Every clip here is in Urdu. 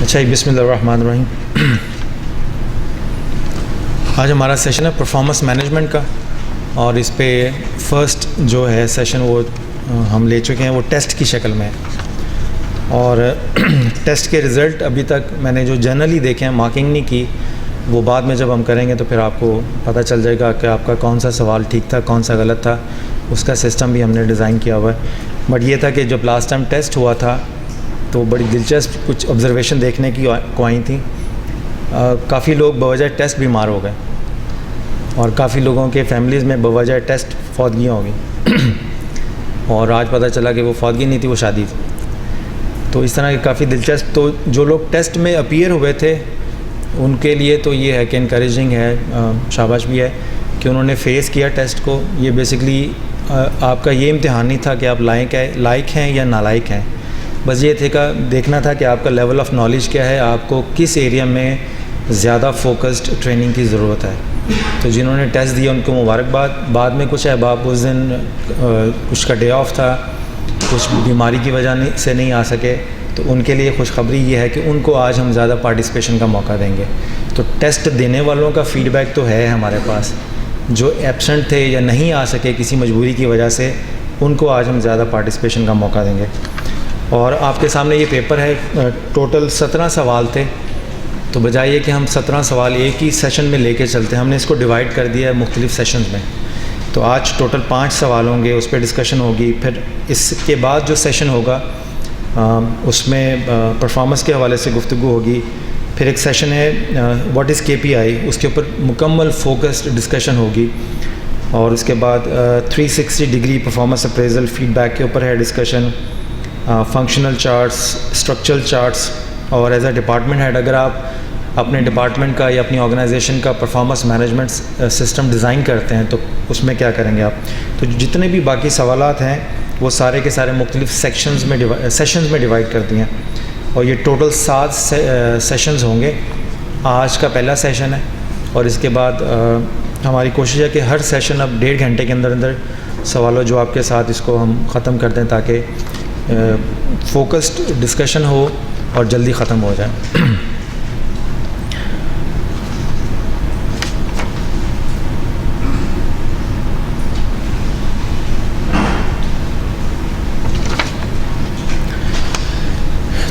اچھا بسم اللہ الرحمن الرحیم. آج ہمارا سیشن ہے پرفارمنس مینجمنٹ کا، اور اس پہ فرسٹ جو ہے سیشن وہ ہم لے چکے ہیں، وہ ٹیسٹ کی شکل میں ہے. اور ٹیسٹ کے رزلٹ ابھی تک میں نے جو جنرلی دیکھے ہیں، مارکنگ نہیں کی، وہ بعد میں جب ہم کریں گے تو پھر آپ کو پتہ چل جائے گا کہ آپ کا کون سا سوال ٹھیک تھا، کون سا غلط تھا. اس کا سسٹم بھی ہم نے ڈیزائن کیا ہوا ہے. بٹ یہ تھا کہ جب لاسٹ ٹائم ٹیسٹ ہوا تھا تو بڑی دلچسپ کچھ آبزرویشن دیکھنے کو آئی تھیں. کافی لوگ بوجہ ٹیسٹ بیمار ہو گئے، اور کافی لوگوں کے فیملیز میں بوجہ ٹیسٹ فوتگیاں ہو گئیں. اور آج پتہ چلا کہ وہ فوتگی نہیں تھی، وہ شادی تھی. تو اس طرح کے کافی دلچسپ. تو جو لوگ ٹیسٹ میں اپیئر ہوئے تھے ان کے لیے تو یہ ہے کہ انکریجنگ ہے، شاباش بھی ہے کہ انہوں نے فیس کیا ٹیسٹ کو. یہ بیسکلی آپ کا یہ امتحان نہیں تھا کہ آپ لائق ہیں یا نالائق ہیں، بس یہ دیکھنا تھا کہ آپ کا لیول آف نالج کیا ہے، آپ کو کس ایریا میں زیادہ فوکسڈ ٹریننگ کی ضرورت ہے. تو جنہوں نے ٹیسٹ دیا ان کو مبارکباد. بعد میں کچھ احباب اس دن کچھ کا ڈے آف تھا، کچھ بیماری کی وجہ سے نہیں آ سکے، تو ان کے لیے خوشخبری یہ ہے کہ ان کو آج ہم زیادہ پارٹیسپیشن کا موقع دیں گے. تو ٹیسٹ دینے والوں کا فیڈ بیک تو ہے ہمارے پاس، جو ایبسنٹ تھے یا نہیں آ سکے کسی مجبوری کی وجہ سے، ان کو آج ہم زیادہ پارٹیسپیشن کا موقع دیں گے. اور آپ کے سامنے یہ پیپر ہے. ٹوٹل 17 سوال تھے، تو بجائے کہ ہم 17 سوال ایک ہی سیشن میں لے کے چلتے ہیں، ہم نے اس کو ڈیوائڈ کر دیا ہے مختلف سیشنز میں. تو آج ٹوٹل 5 سوال ہوں گے، اس پہ ڈسکشن ہوگی. پھر اس کے بعد جو سیشن ہوگا اس میں پرفارمنس کے حوالے سے گفتگو ہوگی. پھر ایک سیشن ہے واٹ از KPI، اس کے اوپر مکمل فوکسڈ ڈسکشن ہوگی. اور اس کے بعد 360 degree performance appraisal feedback کے اوپر ہے discussion. Functional charts, structural charts, اور ایز اے ڈپارٹمنٹ ہیڈ اگر آپ اپنے ڈپارٹمنٹ کا یا اپنی آرگنائزیشن کا پرفارمنس مینجمنٹ سسٹم ڈیزائن کرتے ہیں تو اس میں کیا کریں گے آپ. تو جتنے بھی باقی سوالات ہیں وہ سارے کے سارے مختلف سیشنز میں ڈیوائڈ کر دیے ہیں. اور یہ ٹوٹل 7 سیشنز ہوں گے. آج کا پہلا سیشن ہے، اور اس کے بعد ہماری کوشش ہے کہ ہر سیشن اب 1.5 گھنٹے کے اندر سوال و جواب کے ساتھ اس کو ہم ختم کر دیں، تاکہ فوکسڈ ڈسکشن ہو اور جلدی ختم ہو جائے.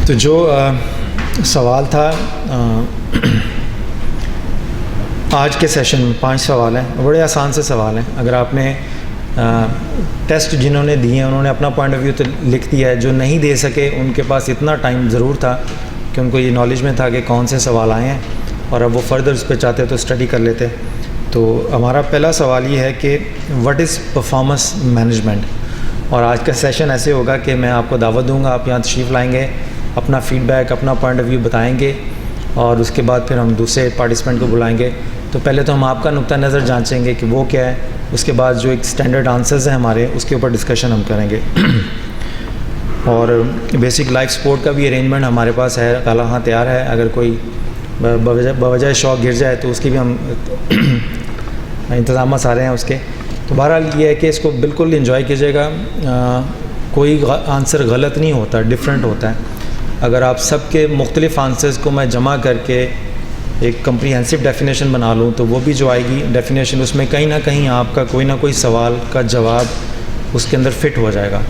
تو جو سوال تھا آج کے سیشن میں 5 سوال ہیں، بڑے آسان سے سوال ہیں. اگر آپ نے ٹیسٹ جنہوں نے دیے ہیں انہوں نے اپنا پوائنٹ آف ویو تو لکھ دیا ہے، جو نہیں دے سکے ان کے پاس اتنا ٹائم ضرور تھا کہ ان کو یہ نالج میں تھا کہ کون سے سوال آئے ہیں، اور اب وہ فردر اس پہ چاہتے تو اسٹڈی کر لیتے. تو ہمارا پہلا سوال یہ ہے کہ واٹ از پرفارمنس مینجمنٹ. اور آج کا سیشن ایسے ہوگا کہ میں آپ کو دعوت دوں گا، آپ یہاں تشریف لائیں گے، اپنا فیڈ بیک، اپنا پوائنٹ آف ویو بتائیں گے، اور اس کے بعد پھر ہم دوسرے پارٹیسپینٹ کو بلائیں گے. تو پہلے تو ہم آپ کا نقطہ نظر جانچیں گے کہ وہ کیا ہے، اس کے بعد جو ایک اسٹینڈرڈ آنسرز ہیں ہمارے اس کے اوپر ڈسکشن ہم کریں گے. اور بیسک لائف سپورٹ کا بھی ارینجمنٹ ہمارے پاس ہے، کالا ہاں تیار ہے. اگر کوئی بوجہ شوق گر جائے تو اس کی بھی ہم انتظامات سارے ہیں اس کے. تو بہرحال یہ ہے کہ اس کو بالکل انجوائے کیجیے گا. کوئی آنسر غلط نہیں ہوتا، ڈفرینٹ ہوتا ہے. اگر آپ سب کے مختلف آنسرز کو میں جمع کر کے ایک کمپریہنسو ڈیفینیشن بنا لوں تو وہ بھی جو آئے گی ڈیفینیشن، اس میں کہیں نہ کہیں آپ کا کوئی نہ کوئی سوال کا جواب اس کے اندر فٹ ہو جائے گا.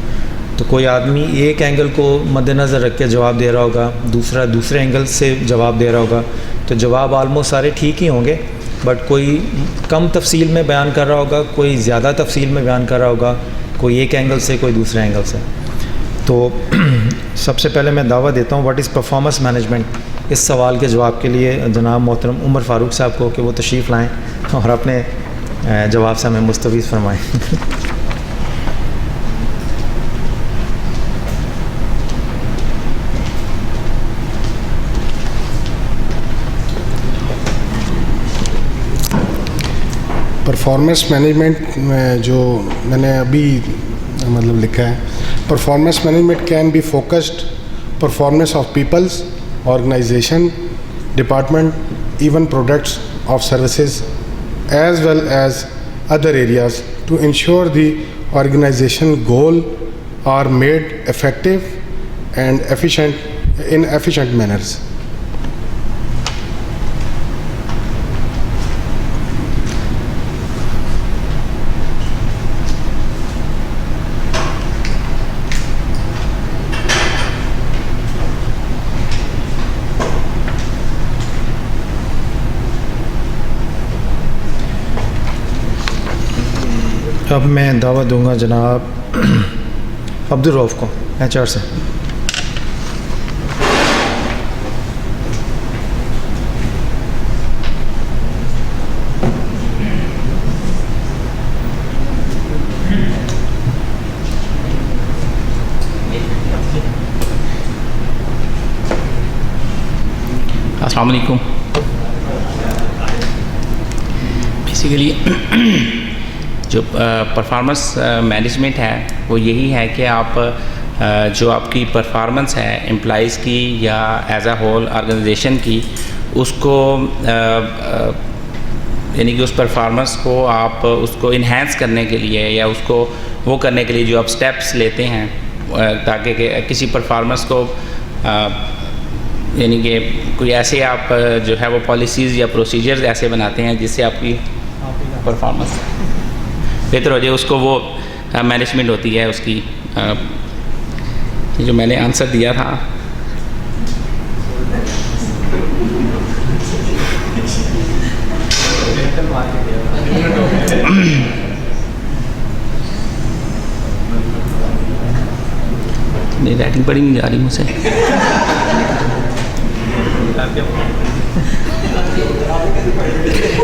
تو کوئی آدمی ایک اینگل کو مد نظر رکھ کے جواب دے رہا ہوگا، دوسرا دوسرے اینگل سے جواب دے رہا ہوگا، تو جواب آلموسٹ سارے ٹھیک ہی ہوں گے. بٹ کوئی کم تفصیل میں بیان کر رہا ہوگا، کوئی زیادہ تفصیل میں بیان کر رہا ہوگا، کوئی ایک اینگل سے، کوئی دوسرے اینگل سے. تو سب سے پہلے میں دعوت دیتا ہوں واٹ از پرفارمنس مینجمنٹ. اس سوال کے جواب کے لیے جناب محترم عمر فاروق صاحب کو کہ وہ تشریف لائیں اور اپنے جواب سے ہمیں مستفیض فرمائیں. پرفارمنس مینجمنٹ میں جو میں نے ابھی لکھا ہے، performance management can be focused performance of peoples, organisation, department, even products of services as well as other areas to ensure the organisation goal are made effective and efficient in efficient manners. اب میں دعوت دوں گا جناب عبدالرؤف کو HR سے. السلام علیکم. بیسیکلی جو پرفارمنس مینجمنٹ ہے وہ یہی ہے کہ آپ جو آپ کی پرفارمنس ہے امپلائیز کی یا ایز اے ہول آرگنائزیشن کی, اس کو یعنی کہ اس پرفارمنس کو آپ اس کو انہینس کرنے کے لیے یا اس کو وہ کرنے کے لیے جو آپ اسٹیپس لیتے ہیں تاکہ کہ کسی پرفارمنس کو یعنی کہ کوئی ایسے آپ جو ہے وہ پالیسیز یا پروسیجرز ایسے بناتے ہیں جس سے آپ کی پرفارمنس بہتر ہو جائے, اس کو وہ مینجمنٹ ہوتی ہے اس کی. جو میں نے آنسر دیا تھا نہیں, رائٹنگ پڑھی نہیں جا رہی مجھ سے.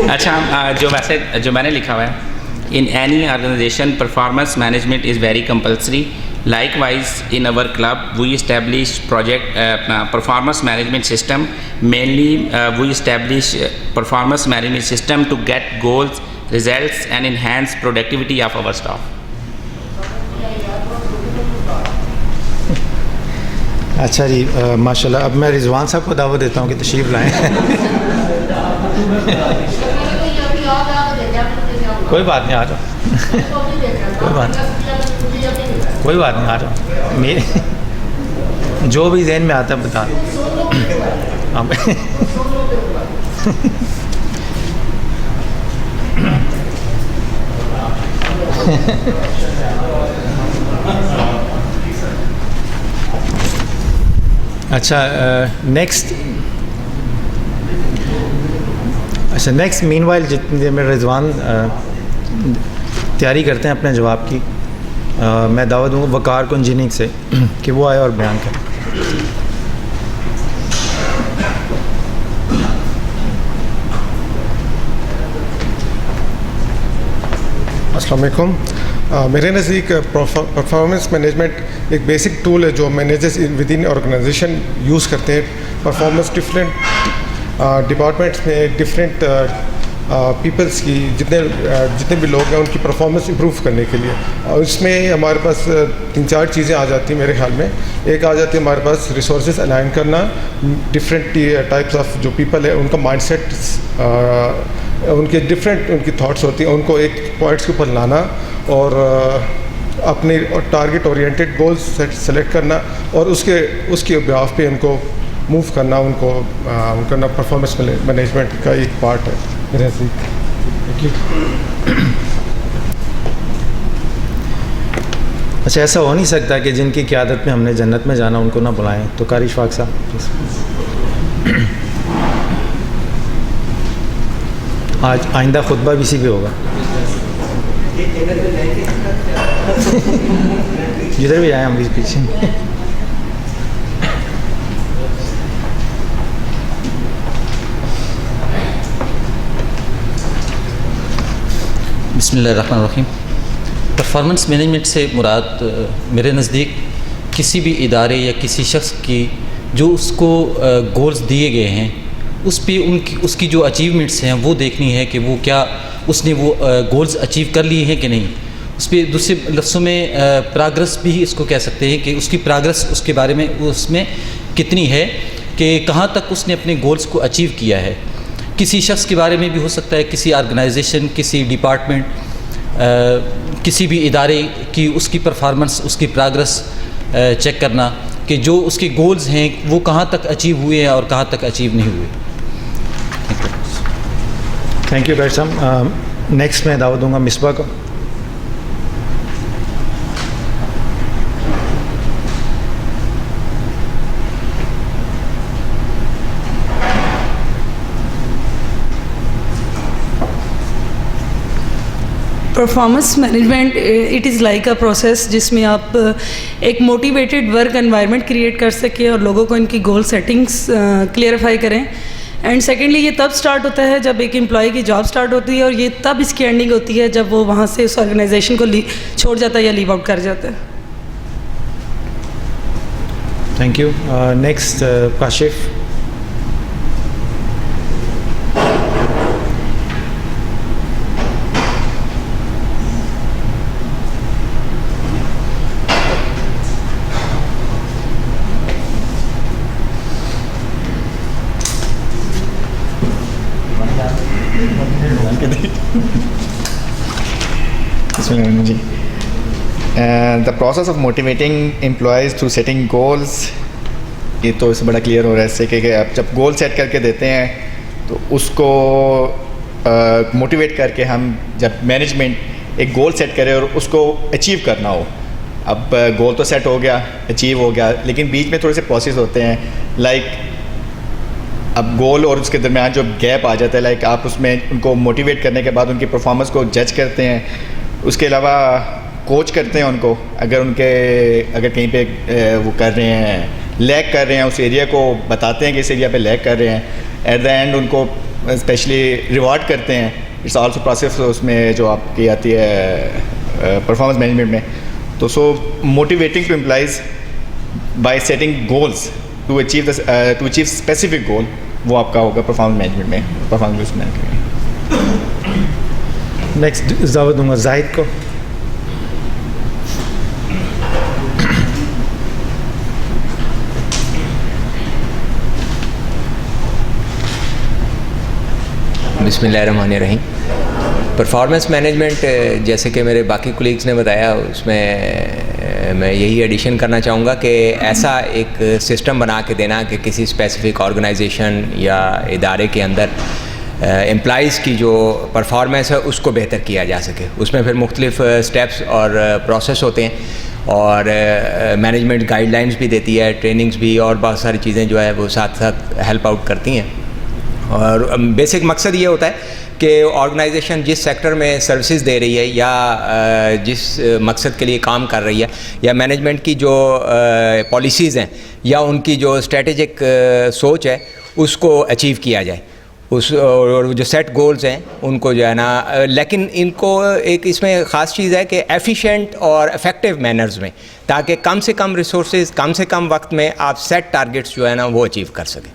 اچھا, جو میں نے لکھا ہوا ہے, in any organization performance management is very compulsory. Likewise in our club we establish project اپنا performance management system. Mainly we establish performance management system to get goals, results and enhance productivity of our staff. اچھا جی, ماشاء اللہ. اب میں رضوان صاحب کو دعوت دیتا ہوں کہ تشریف لائیں. کوئی بات نہیں, آ جاؤ. کوئی بات نہیں, آ جاؤ. میرے جو بھی ذہن میں آتا ہے بتا دو. اچھا, نیکسٹ مین وائل جتنی دیر میں رضوان تیاری کرتے ہیں اپنے جواب کی, میں دعوت دوں گا وقار کو انجینئرنگ سے کہ وہ آئے اور بیان کریں. السلام علیکم. میرے نزدیک پرفارمنس مینجمنٹ ایک بیسک ٹول ہے جو managers within organisation use کرتے ہیں. پرفارمنس ڈفرینٹ ڈپارٹمنٹس میں ڈفرینٹ پیپلس کی جتنے بھی لوگ ہیں ان کی پرفارمنس امپروو کرنے کے لیے. اور اس میں ہمارے پاس 3-4 چیزیں آ جاتی ہیں میرے خیال میں. ایک آ جاتی ہے ہمارے پاس ریسورسز الائن کرنا, ڈفرینٹ ٹائپس آف جو پیپل ہے ان کا مائنڈ سیٹ, ان کے ڈفرینٹ ان کی تھاٹس ہوتی ہیں, ان کو ایک پوائنٹس کے اوپر لانا اور اپنے ٹارگیٹ اورینٹیڈ گولز سلیکٹ کرنا اور اس کے بیہاف پہ ان کو موو کرنا, ان کو کرنا پرفارمنس مینجمنٹ کا ایک پارٹ ہے میرے نزدیک. اچھا, ایسا ہو نہیں سکتا کہ جن کی قیادت میں ہم نے جنت میں جانا ان کو نہ بلائیں, تو قاری اشفاق صاحب آج آئندہ خطبہ بھی اسی پہ ہوگا. جدھر بھی آئیں ہم بھی پیچھے. بسم اللہ الرحمن الرحیم. پرفارمنس مینجمنٹ سے مراد میرے نزدیک کسی بھی ادارے یا کسی شخص کی جو اس کو گولز دیے گئے ہیں اس پہ اس کی جو اچیومنٹس ہیں وہ دیکھنی ہے کہ وہ کیا اس نے وہ گولز اچیو کر لیے ہیں کہ نہیں. اس پہ دوسرے لفظوں میں پراگرس بھی اس کو کہہ سکتے ہیں کہ اس کی پراگرس اس کے بارے میں اس میں کتنی ہے کہ کہاں تک اس نے اپنے گولز کو اچیو کیا ہے. کسی شخص کے بارے میں بھی ہو سکتا ہے, کسی آرگنائزیشن, کسی ڈپارٹمنٹ, کسی بھی ادارے کی اس کی پرفارمنس, اس کی پراگرس چیک کرنا کہ جو اس کے گولز ہیں وہ کہاں تک اچیو ہوئے ہیں اور کہاں تک اچیو نہیں ہوئے. تھینک یو ڈاکٹر صاحب. نیکسٹ میں دعوت دوں گا مصباح کو. Performance management it is like a process جس میں آپ ایک موٹیویٹیڈ ورک انوائرمنٹ کریٹ کر سکیں اور لوگوں کو ان کی گول سیٹنگس کلیئرفائی کریں. اینڈ سیکنڈلی یہ تب اسٹارٹ ہوتا ہے جب ایک امپلائی کی جاب اسٹارٹ ہوتی ہے, اور یہ تب اس کی اینڈنگ ہوتی ہے جب وہ وہاں سے اس آرگنائزیشن کو چھوڑ جاتا ہے یا لیو آؤٹ کر جاتا ہے. Thank you. Next Kashif. Ji the process of motivating employees through setting goals, یہ تو اس سے بڑا کلیئر ہو رہا ہے اس سے کہ آپ جب گول سیٹ کر کے دیتے ہیں تو اس کو موٹیویٹ کر کے ہم جب مینجمنٹ ایک گول سیٹ کرے اور اس کو اچیو کرنا ہو. اب گول تو سیٹ ہو گیا, اچیو ہو گیا, لیکن بیچ میں تھوڑے سے پروسیس ہوتے ہیں لائک اب گول اور اس کے درمیان جو گیپ آ جاتا ہے, لائک آپ اس میں ان کو موٹیویٹ کرنے کے بعد ان کی پرفارمنس کو جج کرتے ہیں, اس کے علاوہ کوچ کرتے ہیں ان کو اگر کہیں پہ وہ کر رہے ہیں لیگ کر رہے ہیں اس ایریا کو بتاتے ہیں کہ اس ایریا پہ لیگ کر رہے ہیں, ایٹ دا اینڈ ان کو اسپیشلی ریوارڈ کرتے ہیں. اٹس آلسو پروسیس اس میں جو آپ کی آتی ہے پرفارمنس مینجمنٹ میں. تو so motivating to employees by setting goals to achieve specific goal, وہ آپ کا ہوگا پرفارمنس مینجمنٹ میں, پرفارمنس مینجمنٹ میں. نیکسٹ دعوت دوں گا زاہد کو. بسم اللہ الرحمن الرحیم. پرفارمنس مینجمنٹ جیسے کہ میرے باقی کولیگز نے بتایا, اس میں یہی ایڈیشن کرنا چاہوں گا کہ ایسا ایک سسٹم بنا کے دینا کہ کسی اسپیسیفک آرگنائزیشن یا ادارے کے اندر امپلائیز کی جو پرفارمنس ہے اس کو بہتر کیا جا سکے. اس میں پھر مختلف سٹیپس اور پروسیس ہوتے ہیں, اور مینجمنٹ گائیڈ لائنس بھی دیتی ہے, ٹریننگز بھی, اور بہت ساری چیزیں جو ہے وہ ساتھ ساتھ ہیلپ آؤٹ کرتی ہیں. اور بیسک مقصد یہ ہوتا ہے کہ آرگنائزیشن جس سیکٹر میں سروسز دے رہی ہے یا جس مقصد کے لیے کام کر رہی ہے, یا مینجمنٹ کی جو پالیسیز ہیں یا ان کی جو اسٹریٹجک سوچ ہے اس کو اچیو کیا جائے. اور جو سیٹ گولز ہیں ان کو جو ہے نا, لیکن ان کو ایک اس میں خاص چیز ہے کہ ایفیشینٹ اور افیکٹو مینرز میں, تاکہ کم سے کم ریسورسز کم سے کم وقت میں آپ سیٹ ٹارگیٹس جو ہے نا وہ اچیو کر سکیں.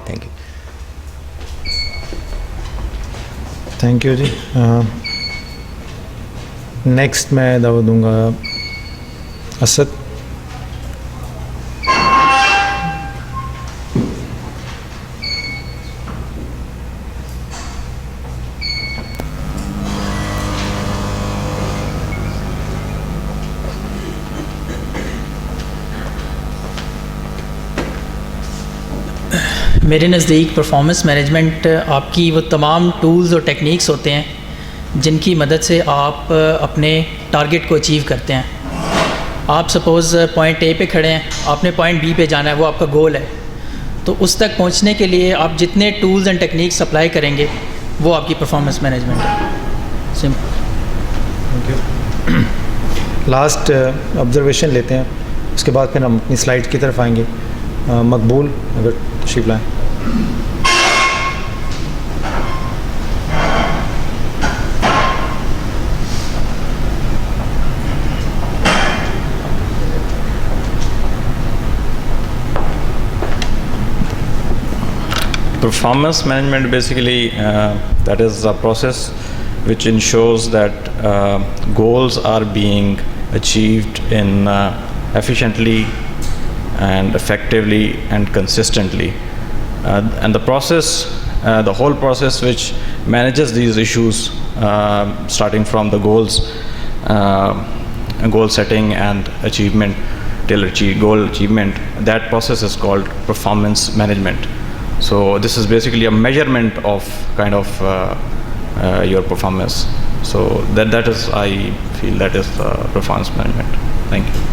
Thank you. Thank you ji. Next میں دعوت دوں گا اسد. میرے نزدیک پرفارمنس مینجمنٹ آپ کی وہ تمام ٹولز اور ٹیکنیکس ہوتے ہیں جن کی مدد سے آپ اپنے ٹارگیٹ کو اچیو کرتے ہیں. آپ سپوز پوائنٹ اے پہ کھڑے ہیں, آپ نے پوائنٹ بی پہ جانا ہے, وہ آپ کا گول ہے, تو اس تک پہنچنے کے لیے آپ جتنے ٹولز اینڈ ٹیکنیکس اپلائی کریں گے وہ آپ کی پرفارمنس مینجمنٹ ہے. Simple. Thank you. Last observation لیتے ہیں, اس کے بعد پھر ہم اپنی سلائڈ کی طرف آئیں گے. مقبول اگر تشریف لائیں. Performance management basically that is a process which ensures that goals are being achieved in efficiently and effectively and consistently, and the process, the whole process which manages these issues, starting from the goals, goal setting and achievement till goal achievement, that process is called performance management. So this is basically a measurement of kind of your performance. So that is, I feel that is performance management. Thank you.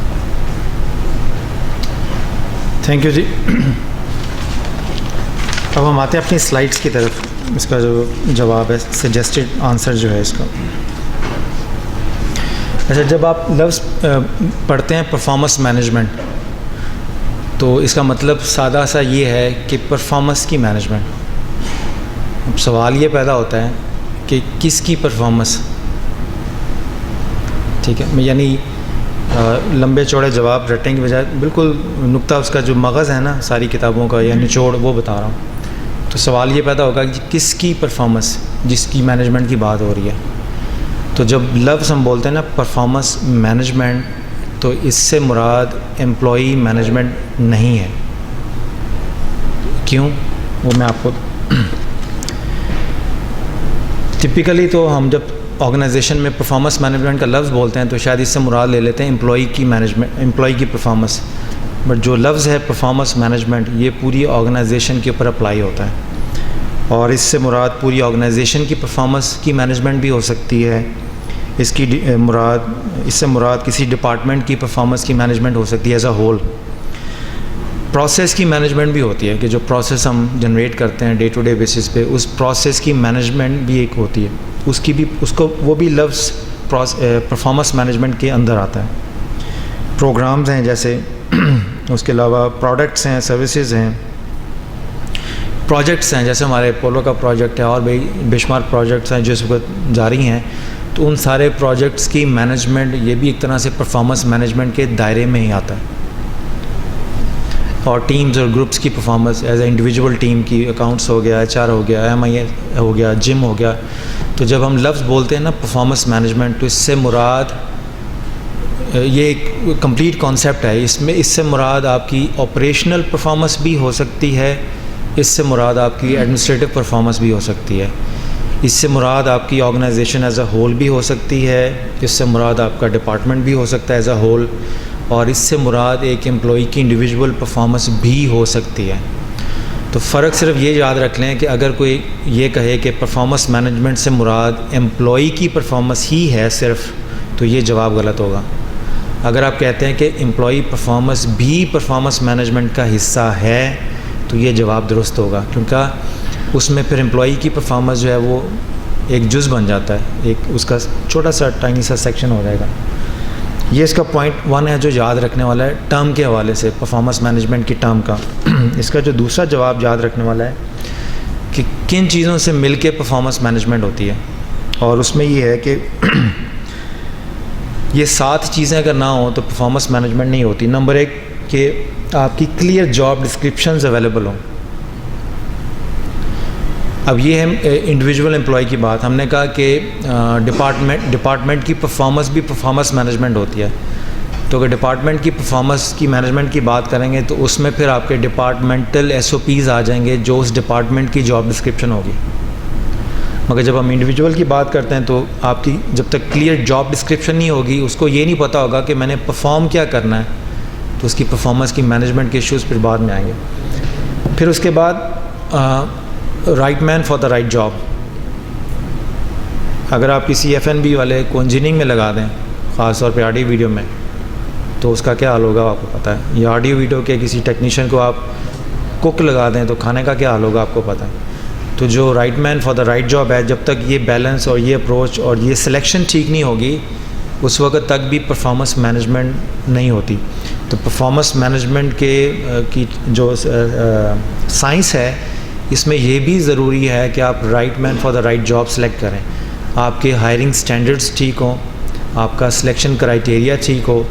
Thank you جی. اب ہم آتے ہیں اپنی سلائڈس کی طرف. اس کا جو جواب ہے, سجیسٹڈ آنسر جو ہے اس کا, اچھا، جب آپ لفظ پڑھتے ہیں پرفارمنس مینجمنٹ تو اس کا مطلب سادہ سا یہ ہے کہ پرفارمنس کی مینجمنٹ. اب سوال یہ پیدا ہوتا ہے کہ کس کی پرفارمنس؟ ٹھیک ہے، یعنی لمبے چوڑے جواب رٹنے کی بجائے بالکل نقطہ اس کا جو مغز ہے نا ساری کتابوں کا یا نچوڑ وہ بتا رہا ہوں. تو سوال یہ پیدا ہوگا کہ کس کی پرفارمنس، جس کی مینجمنٹ کی بات ہو رہی ہے. تو جب لفظ ہم بولتے ہیں نا پرفارمنس مینجمنٹ تو اس سے مراد امپلائی مینجمنٹ نہیں ہے. کیوں؟ وہ میں آپ کو ٹپیکلی تو ہم جب آرگنائزیشن میں پرفارمنس مینجمنٹ کا لفظ بولتے ہیں تو شاید اس سے مراد لے لیتے ہیں امپلائی کی مینجمنٹ، امپلائی کی پرفارمنس. بٹ جو لفظ ہے پرفارمنس مینجمنٹ یہ پوری آرگنائزیشن کے اوپر اپلائی ہوتا ہے، اور اس سے مراد پوری آرگنائزیشن کی پرفارمنس کی مینجمنٹ بھی ہو سکتی ہے. اس سے مراد کسی ڈپارٹمنٹ کی پرفارمنس کی مینجمنٹ ہو سکتی ہے ایز اے ہول. پروسیس کی مینجمنٹ بھی ہوتی ہے کہ جو پروسیس ہم جنریٹ کرتے ہیں ڈے ٹو ڈے بیسس پہ، اس پروسیس کی مینجمنٹ بھی ایک ہوتی ہے. وہ بھی لفظ پرفارمنس مینجمنٹ کے اندر آتا ہے. پروگرامز ہیں جیسے، اس کے علاوہ پروڈکٹس ہیں، سروسز ہیں، پروجیکٹس ہیں جیسے ہمارے پولو کا پروجیکٹ ہے اور بھی بے شمار پروجیکٹس ہیں جو اس وقت جاری ہیں. تو ان سارے پروجیکٹس کی مینجمنٹ یہ بھی ایک طرح سے پرفارمنس مینجمنٹ کے دائرے میں ہی آتا ہے. اور ٹیمز اور گروپس کی performance as a individual team کی، اکاؤنٹس ہو گیا، HR ہو گیا، MI ہو گیا، جم ہو گیا. تو جب ہم لفظ بولتے ہیں نا پرفارمنس مینجمنٹ تو اس سے مراد یہ ایک کمپلیٹ کانسیپٹ ہے. اس سے مراد آپ کی آپریشنل پرفارمنس بھی ہو سکتی ہے، اس سے مراد آپ کی ایڈمنسٹریٹو پرفارمنس بھی ہو سکتی ہے، اس سے مراد آپ کی آرگنائزیشن ایز اے ہول بھی ہو سکتی ہے، اس سے مراد آپ کا ڈپارٹمنٹ بھی ہو سکتا ہے ایز اے ہول، اور اس سے مراد ایک امپلائی کی انڈیویجول پرفارمنس بھی ہو سکتی ہے. تو فرق صرف یہ یاد رکھ لیں کہ اگر کوئی یہ کہے کہ پرفارمنس مینجمنٹ سے مراد امپلائی کی پرفارمنس ہی ہے صرف، تو یہ جواب غلط ہوگا. اگر آپ کہتے ہیں کہ امپلائی پرفارمنس بھی پرفارمنس مینجمنٹ کا حصہ ہے تو یہ جواب درست ہوگا، کیونکہ اس میں پھر امپلائی کی پرفارمنس جو ہے وہ ایک جز بن جاتا ہے، ایک اس کا چھوٹا سا ٹائنی سا سیکشن ہو جائے گا. یہ اس کا پوائنٹ 1 ہے جو یاد رکھنے والا ہے ٹرم کے حوالے سے، پرفارمنس مینجمنٹ کی ٹرم کا. اس کا جو دوسرا جواب یاد رکھنے والا ہے کہ کن چیزوں سے مل کے پرفارمنس مینجمنٹ ہوتی ہے، اور اس میں یہ ہے کہ یہ 7 چیزیں اگر نہ ہوں تو پرفارمنس مینجمنٹ نہیں ہوتی. نمبر 1 کہ آپ کی کلیئر جاب ڈسکرپشنز اویلیبل ہوں. اب یہ ہے انڈیویجول امپلائی کی بات. ہم نے کہا کہ ڈپارٹمنٹ کی پرفارمنس بھی پرفارمنس مینجمنٹ ہوتی ہے. تو اگر ڈپارٹمنٹ کی پرفارمنس کی مینجمنٹ کی بات کریں گے تو اس میں پھر آپ کے ڈپارٹمنٹل SOPs آ جائیں گے جو اس ڈپارٹمنٹ کی جاب ڈسکرپشن ہوگی. مگر جب ہم انڈیویجول کی بات کرتے ہیں تو آپ کی جب تک کلیئر جاب ڈسکرپشن نہیں ہوگی اس کو یہ نہیں پتہ ہوگا کہ میں نے پرفارم کیا کرنا ہے، تو اس کی پرفارمنس کی مینجمنٹ کے ایشوز پھر بعد میں آئیں گے. پھر اس کے بعد right man for the right job. اگر آپ کسی FNB والے کو انجینئرنگ میں لگا دیں، خاص طور پہ آڈیو ویڈیو میں، تو اس کا کیا حال ہوگا آپ کو پتہ ہے. یا آڈیو ویڈیو کے کسی ٹیکنیشین کو آپ کوک لگا دیں تو کھانے کا کیا حال ہوگا آپ کو پتہ ہے. تو جو right man for the right job ہے، جب تک یہ بیلنس اور یہ اپروچ اور یہ سلیکشن ٹھیک نہیں ہوگی اس وقت تک بھی پرفارمنس مینجمنٹ نہیں ہوتی. تو پرفارمنس مینجمنٹ کی جو سائنس ہے اس میں یہ بھی ضروری ہے کہ آپ right man for the right job select کریں. آپ کے ہائرنگ سٹینڈرڈز ٹھیک ہوں، آپ کا سلیکشن کرائٹیریا ٹھیک ہو،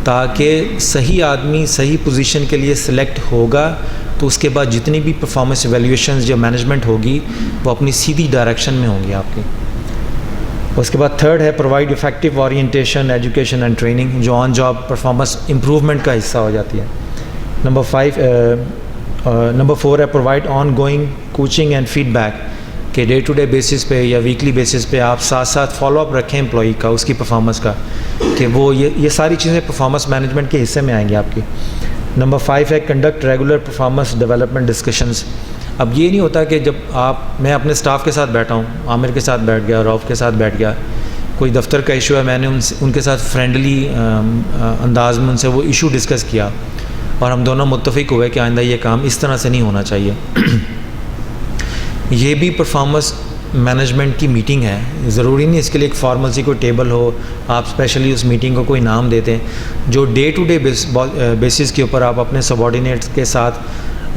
تاکہ صحیح آدمی صحیح پوزیشن کے لیے سلیکٹ ہوگا تو اس کے بعد جتنی بھی پرفارمنس ایویلیویشنز یا مینجمنٹ ہوگی وہ اپنی سیدھی ڈائریکشن میں ہوں گی آپ کی. اس کے بعد 3rd ہے provide effective orientation, education and training, جو آن جاب پرفارمنس امپروومنٹ کا حصہ ہو جاتی ہے. نمبر 4 ہے provide ongoing coaching and feedback, کہ ڈے ٹو ڈے بیسس پہ یا ویکلی بیسس پہ آپ ساتھ ساتھ فالو اپ رکھیں امپلائی کا، اس کی پرفارمنس کا، کہ وہ یہ ساری چیزیں پرفارمنس مینجمنٹ کے حصے میں آئیں گی آپ کی. نمبر 5 ہے conduct regular performance development discussions. اب یہ نہیں ہوتا کہ جب میں اپنے اسٹاف کے ساتھ بیٹھا ہوں، عامر کے ساتھ بیٹھ گیا، روف کے ساتھ بیٹھ گیا، کوئی دفتر کا ایشو ہے، میں نے ان کے ساتھ فرینڈلی انداز میں ان سے وہ ایشو ڈسکس کیا اور ہم دونوں متفق ہوئے کہ آئندہ یہ کام اس طرح سے نہیں ہونا چاہیے. یہ بھی پرفارمنس مینجمنٹ کی میٹنگ ہے، ضروری نہیں اس کے لیے ایک فارمل سی کوئی ٹیبل ہو، آپ اسپیشلی اس میٹنگ کو کوئی نام دیتے ہیں، جو ڈے ٹو ڈے بیسس کے اوپر آپ اپنے سبارڈینیٹس کے ساتھ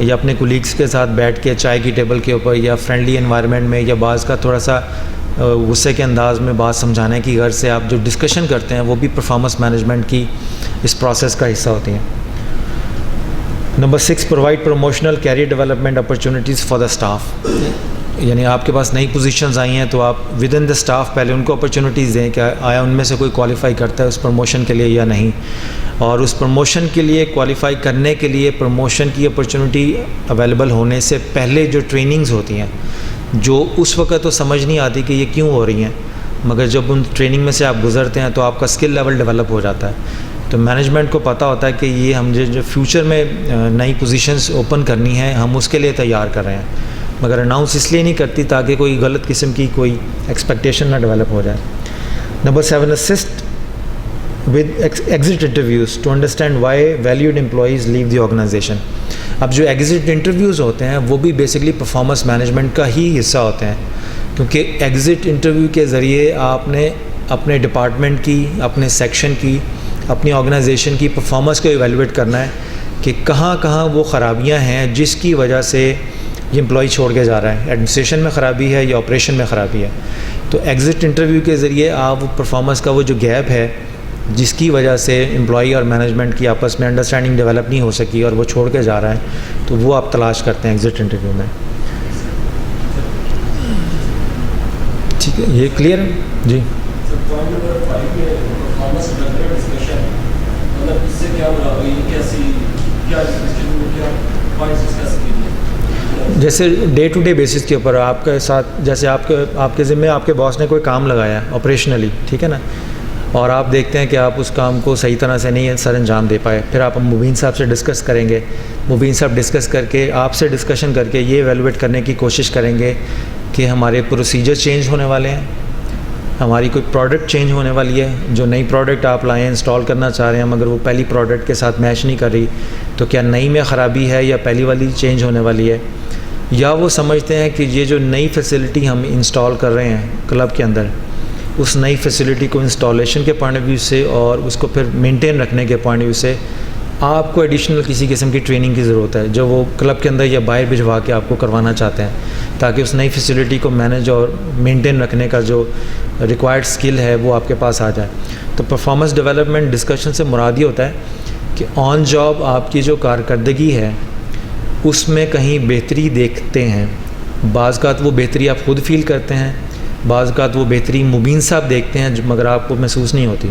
یا اپنے کولیگس کے ساتھ بیٹھ کے چائے کی ٹیبل کے اوپر یا فرینڈلی انوائرمنٹ میں یا بعض کا تھوڑا سا غصے کے انداز میں بات سمجھانے کی غرض سے آپ جو ڈسکشن کرتے ہیں وہ بھی پرفارمنس مینجمنٹ کی اس پروسیس کا حصہ ہوتی ہیں۔ Number 6، provide promotional career development opportunities for the staff, یعنی آپ کے پاس نئی پوزیشنز آئی ہیں تو آپ ود ان دا اسٹاف پہلے ان کو اپرچونیٹیز دیں کہ آیا ان میں سے کوئی کوالیفائی کرتا ہے اس پروموشن کے لیے یا نہیں، اور اس پروموشن کے لیے کوالیفائی کرنے کے لیے پروموشن کی اپرچونیٹی اویلیبل ہونے سے پہلے جو ٹریننگز ہوتی ہیں جو اس وقت تو سمجھ نہیں آتی کہ یہ کیوں ہو رہی ہیں، مگر جب ان ٹریننگ میں سے آپ گزرتے ہیں تو آپ کا اسکل لیول ڈیولپ ہو جاتا ہے۔ تو مینجمنٹ کو پتہ ہوتا ہے کہ یہ ہم جو فیوچر میں نئی پوزیشنز اوپن کرنی ہیں ہم اس کے لیے تیار کر رہے ہیں، مگر اناؤنس اس لیے نہیں کرتی تاکہ کوئی غلط قسم کی کوئی ایکسپیکٹیشن نہ ڈیولپ ہو جائے۔ Number 7، assist with exit interviews to understand why valued employees leave the organisation. اب جو ایگزٹ انٹرویوز ہوتے ہیں وہ بھی بیسکلی پرفارمنس مینجمنٹ کا ہی حصہ ہوتے ہیں، کیونکہ ایگزٹ انٹرویو کے ذریعے آپ نے اپنے ڈپارٹمنٹ کی، اپنے سیکشن کی، اپنی آرگنائزیشن کی پرفارمنس کو ایویلویٹ کرنا ہے کہ کہاں کہاں وہ خرابیاں ہیں جس کی وجہ سے یہ امپلائی چھوڑ کے جا رہا ہے، ایڈمنسٹریشن میں خرابی ہے یا آپریشن میں خرابی ہے۔ تو ایگزٹ انٹرویو کے ذریعے آپ پرفارمنس کا وہ جو گیپ ہے جس کی وجہ سے امپلائی اور مینجمنٹ کی آپس میں انڈرسٹینڈنگ ڈیولپ نہیں ہو سکی اور وہ چھوڑ کے جا رہا ہے، تو وہ آپ تلاش کرتے ہیں ایگزٹ انٹرویو میں۔ ٹھیک ہے، یہ کلیئر ہے جی؟ جیسے ڈے ٹو ڈے بیسس کے اوپر آپ کے ساتھ، جیسے آپ کے ذمے آپ کے باس نے کوئی کام لگایا آپریشنلی، ٹھیک ہے نا، اور آپ دیکھتے ہیں کہ آپ اس کام کو صحیح طرح سے نہیں سر انجام دے پائے، پھر آپ مبین صاحب سے ڈسکس کریں گے، مبین صاحب ڈسکس کر کے آپ سے ڈسکشن کر کے یہ ایویلویٹ کرنے کی کوشش کریں گے کہ ہمارے پروسیجر چینج ہونے والے ہیں، ہماری کوئی پروڈکٹ چینج ہونے والی ہے، جو نئی پروڈکٹ آپ لائیں انسٹال کرنا چاہ رہے ہیں مگر وہ پہلی پروڈکٹ کے ساتھ میچ نہیں کر رہی، تو کیا نئی میں خرابی ہے یا پہلی والی چینج ہونے والی ہے، یا وہ سمجھتے ہیں کہ یہ جو نئی فیسلٹی ہم انسٹال کر رہے ہیں کلب کے اندر، اس نئی فیسلٹی کو انسٹالیشن کے پوائنٹ آف ویو سے اور اس کو پھر مینٹین رکھنے کے پوائنٹ آف ویو سے آپ کو ایڈیشنل کسی قسم کی ٹریننگ کی ضرورت ہے جو وہ کلب کے اندر یا باہر بھجوا کے آپ کو کروانا چاہتے ہیں، تاکہ اس نئی فیسلٹی کو مینیج اور مینٹین رکھنے کا جو ریکوائرڈ اسکل ہے وہ آپ کے پاس آ جائے۔ تو پرفارمنس ڈیولپمنٹ ڈسکشن سے مراد یہ ہوتا ہے کہ آن جاب آپ کی جو کارکردگی ہے اس میں کہیں بہتری دیکھتے ہیں، بعض اوقات وہ بہتری آپ خود فیل کرتے ہیں، بعض اوقات وہ بہتری مبین صاحب دیکھتے ہیں مگر آپ کو محسوس نہیں ہوتی،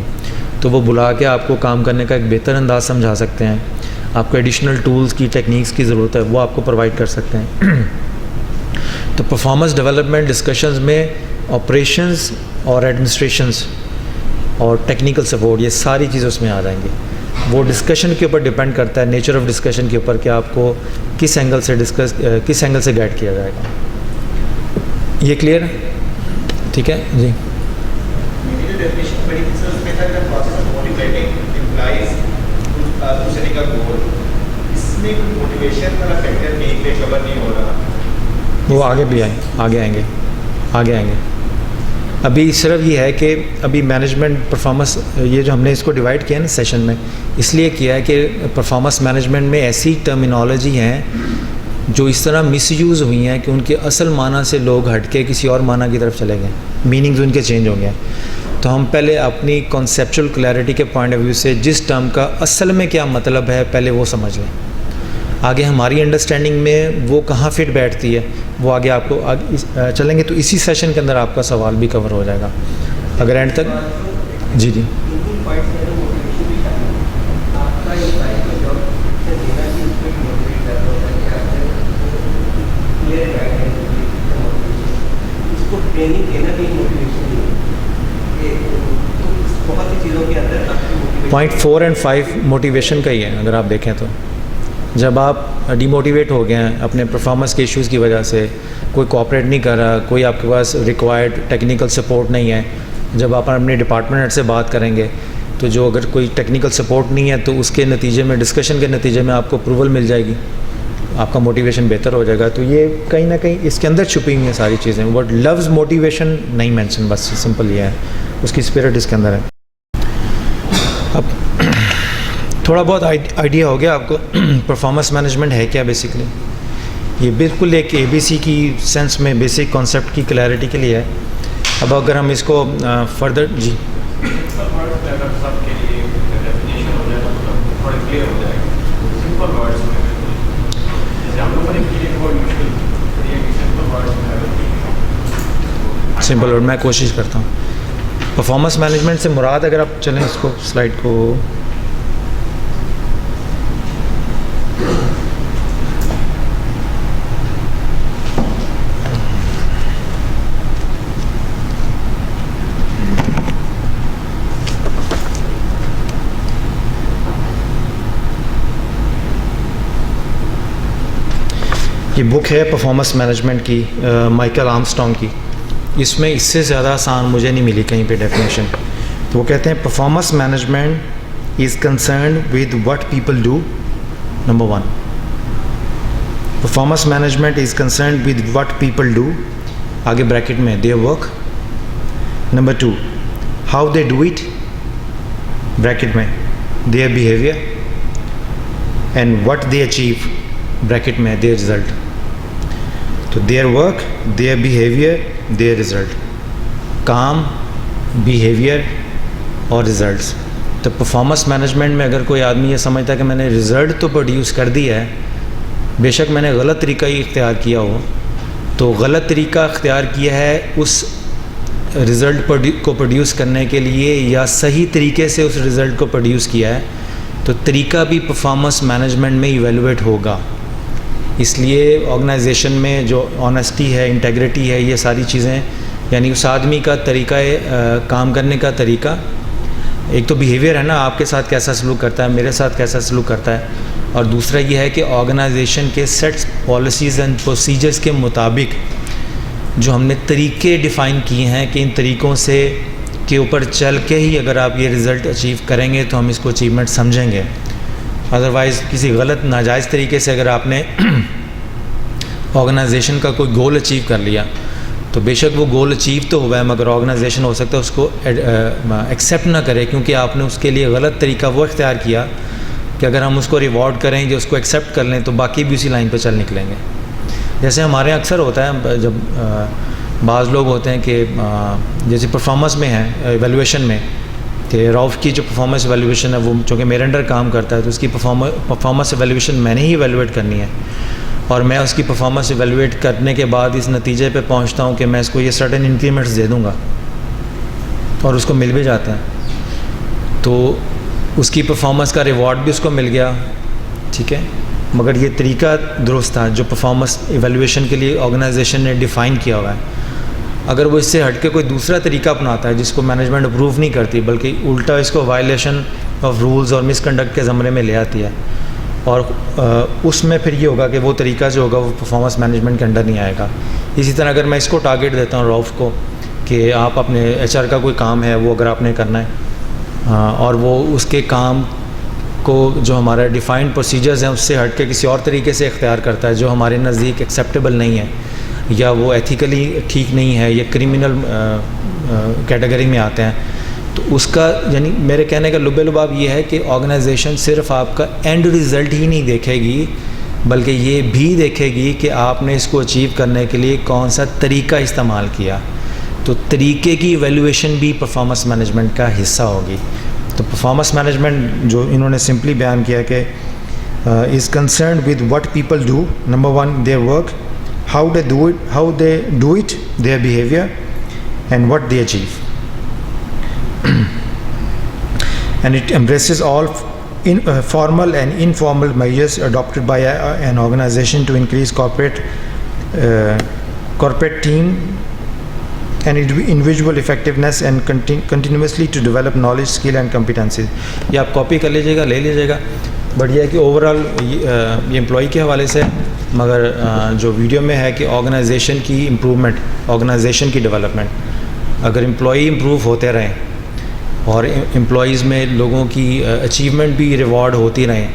تو وہ بلا کے آپ کو کام کرنے کا ایک بہتر انداز سمجھا سکتے ہیں، آپ کو ایڈیشنل ٹولز کی ٹیکنیکس کی ضرورت ہے وہ آپ کو پرووائڈ کر سکتے ہیں۔ تو پرفارمنس ڈیولپمنٹ ڈسکشنز میں آپریشنز اور ایڈمنسٹریشنز اور ٹیکنیکل سپورٹ یہ ساری چیزیں اس میں آ جائیں گی۔ وہ ڈسکشن کے اوپر ڈیپینڈ کرتا ہے، نیچر آف ڈسکشن کے اوپر کہ آپ کو کس اینگل سے گائیڈ کیا جائے گا۔ یہ کلیئر ہے؟ ٹھیک ہے جی۔ وہ آگے بھی آگے آئیں گے۔ ابھی صرف یہ ہے کہ ابھی مینجمنٹ پرفارمنس یہ جو ہم نے اس کو ڈیوائڈ کیا ہے نا سیشن میں، اس لیے کیا ہے کہ پرفارمنس مینجمنٹ میں ایسی ٹرمینالوجی ہیں جو اس طرح مس یوز ہوئی ہیں کہ ان کے اصل معنی سے لوگ ہٹ کے کسی اور معنی کی طرف چلے گئے، میننگز ان کے چینج ہو گئے۔ تو ہم پہلے اپنی کانسیپچول کلیئرٹی کے پوائنٹ آف ویو سے جس ٹرم کا اصل میں کیا مطلب ہے پہلے وہ سمجھ لیں، آگے ہماری انڈرسٹینڈنگ میں وہ کہاں فٹ بیٹھتی ہے وہ آگے آپ کو چلیں گے، تو اسی سیشن کے اندر آپ کا سوال بھی کور ہو جائے گا اگر اینڈ تک۔ جی جی پوائنٹ 4 اور 5 موٹیویشن کا ہی ہے اگر آپ دیکھیں تو۔ جب آپ ڈی موٹیویٹ ہو گئے ہیں اپنے پرفارمنس کے ایشوز کی وجہ سے، کوئی کوآپریٹ نہیں کر رہا، کوئی آپ کے پاس ریکوائرڈ ٹیکنیکل سپورٹ نہیں ہے، جب آپ اپنے ڈپارٹمنٹ ہیڈ سے بات کریں گے تو جو اگر کوئی ٹیکنیکل سپورٹ نہیں ہے تو اس کے نتیجے میں ڈسکشن کے نتیجے میں آپ کو اپروول مل جائے گی، آپ کا موٹیویشن بہتر ہو جائے گا. تو یہ کہیں نہ کہیں اس کے اندر چھپی ہوئی ہیں ساری چیزیں. بٹ لفظ موٹیویشن نہیں مینشن, بس سمپل یہ ہے, اس کی اسپرٹ اس کے اندر ہے. اب تھوڑا بہت آئیڈیا ہو گیا آپ کو پرفارمنس مینجمنٹ ہے کیا بیسکلی. یہ بالکل ایک ABC کی سینس میں بیسک کانسیپٹ کی کلیئرٹی کے لیے ہے. اب اگر ہم اس کو فردر جی سمپل ورڈ میں کوشش کرتا ہوں. پرفارمنس مینجمنٹ سے مراد, اگر آپ چلیں اس کو سلائڈ کو, یہ بک ہے پرفارمنس مینجمنٹ کی, مائیکل آرمسٹرانگ کی. اس میں اس سے زیادہ آسان مجھے نہیں ملی کہیں پہ ڈیفینیشن. تو وہ کہتے ہیں performance management is concerned with what people do. Number 1, performance management is concerned with what people do, آگے بریکٹ میں their work. Number 2, how they do it, bracket میں their behaviour, and what they achieve, bracket میں دیئر ریزلٹ. تو their work, their behaviour, their result, کام, بیہیویئر اور ریزلٹس. تو پرفارمنس مینجمنٹ میں اگر کوئی آدمی یہ سمجھتا ہے کہ میں نے ریزلٹ تو پروڈیوس کر دیا ہے, بے شک میں نے غلط طریقہ ہی اختیار کیا ہو, تو غلط طریقہ اختیار کیا ہے اس ریزلٹ کو پروڈیوس کرنے کے لیے یا صحیح طریقے سے اس ریزلٹ کو پروڈیوس کیا ہے, تو طریقہ بھی پرفارمنس مینجمنٹ میں ایویلویٹ ہوگا. اس لیے آرگنائزیشن میں جو آنیسٹی ہے, انٹیگریٹی ہے, یہ ساری چیزیں, یعنی اس آدمی کا طریقہ کام کرنے کا طریقہ, ایک تو بیہیویئر ہے نا, آپ کے ساتھ کیسا سلوک کرتا ہے, میرے ساتھ کیسا سلوک کرتا ہے, اور دوسرا یہ ہے کہ آرگنائزیشن کے سیٹس, پالیسیز اینڈ پروسیجرز کے مطابق جو ہم نے طریقے ڈیفائن کیے ہیں کہ ان طریقوں سے کے اوپر چل کے ہی اگر آپ یہ رزلٹ اچیو کریں گے تو ہم اس کو اچیومنٹ سمجھیں گے. ادروائز کسی غلط ناجائز طریقے سے اگر آپ نے آرگنائزیشن کا کوئی گول اچیو کر لیا, تو بے شک وہ گول اچیو تو ہوا ہے, مگر آرگنائزیشن ہو سکتا ہے اس کو ایکسیپٹ نہ کرے, کیونکہ آپ نے اس کے لیے غلط طریقہ وہ اختیار کیا کہ اگر ہم اس کو ریوارڈ کریں جو اس کو ایکسیپٹ کر لیں تو باقی بھی اسی لائن پہ چل نکلیں گے. جیسے ہمارے یہاں اکثر ہوتا ہے, جب بعض لوگ ہوتے ہیں کہ جیسے پرفارمنس میں ہیں, ایویلویشن میں, کہ روف کی جو پرفارمنس ایویلویشن ہے وہ چونکہ میرے انڈر کام کرتا ہے, تو اس کی پرفارمنس ایویلویشن میں نے ہی ایویلویٹ کرنی ہے, اور میں اس کی پرفارمنس ایویلویٹ کرنے کے بعد اس نتیجے پہ پہنچتا ہوں کہ میں اس کو یہ سرٹن انکریمنٹس دے دوں گا, اور اس کو مل بھی جاتا ہے, تو اس کی پرفارمنس کا ریوارڈ بھی اس کو مل گیا, ٹھیک ہے, مگر یہ طریقہ درست تھا جو پرفارمنس ایویلویشن کے لیے آرگنائزیشن نے ڈیفائن کیا ہوا ہے. اگر وہ اس سے ہٹ کے کوئی دوسرا طریقہ اپناتا ہے جس کو مینجمنٹ اپروو نہیں کرتی, بلکہ الٹا اس کو وائلیشن آف رولز اور مس کنڈکٹ کے زمرے میں لے آتی ہے, اور اس میں پھر یہ ہوگا کہ وہ طریقہ جو ہوگا وہ پرفارمنس مینجمنٹ کے انڈر نہیں آئے گا. اسی طرح اگر میں اس کو ٹارگیٹ دیتا ہوں روف کو کہ آپ اپنے HR کا کوئی کام ہے وہ اگر آپ نے کرنا ہے, اور وہ اس کے کام کو جو ہمارا ڈیفائنڈ پروسیجرز ہیں اس سے ہٹ کے کسی اور طریقے سے اختیار کرتا ہے جو ہمارے نزدیک ایکسیپٹیبل نہیں ہے, یا وہ ایتھیکلی ٹھیک نہیں ہے, یا کرمنل کیٹیگری میں آتے ہیں, تو اس کا یعنی میرے کہنے کا لب لباب یہ ہے کہ آرگنائزیشن صرف آپ کا اینڈ ریزلٹ ہی نہیں دیکھے گی, بلکہ یہ بھی دیکھے گی کہ آپ نے اس کو اچیو کرنے کے لیے کون سا طریقہ استعمال کیا. تو طریقے کی ایویلویشن بھی پرفارمنس مینجمنٹ کا حصہ ہوگی. تو پرفارمنس مینجمنٹ جو انہوں نے سمپلی بیان کیا کہ is concerned with what people do. Number 1 their work, how they do it, their behavior, and what they achieve. And it embraces all formal and informal measures adopted by an organization to increase corporate team and individual effectiveness, and continuously to develop knowledge, skill and competencies. یہ آپ کاپی کر لیجیے گا, لے لیجیے گا, بٹ یہ ہے کہ اوور آل یہ امپلائی کے حوالے سے, مگر جو ویڈیو میں ہے کہ آرگنائزیشن کی امپرومنٹ, آرگنائزیشن کی ڈیولپمنٹ, اگر امپلائی امپروو ہوتے رہیں اور امپلائیز میں لوگوں کی اچیومنٹ بھی ریوارڈ ہوتی رہیں,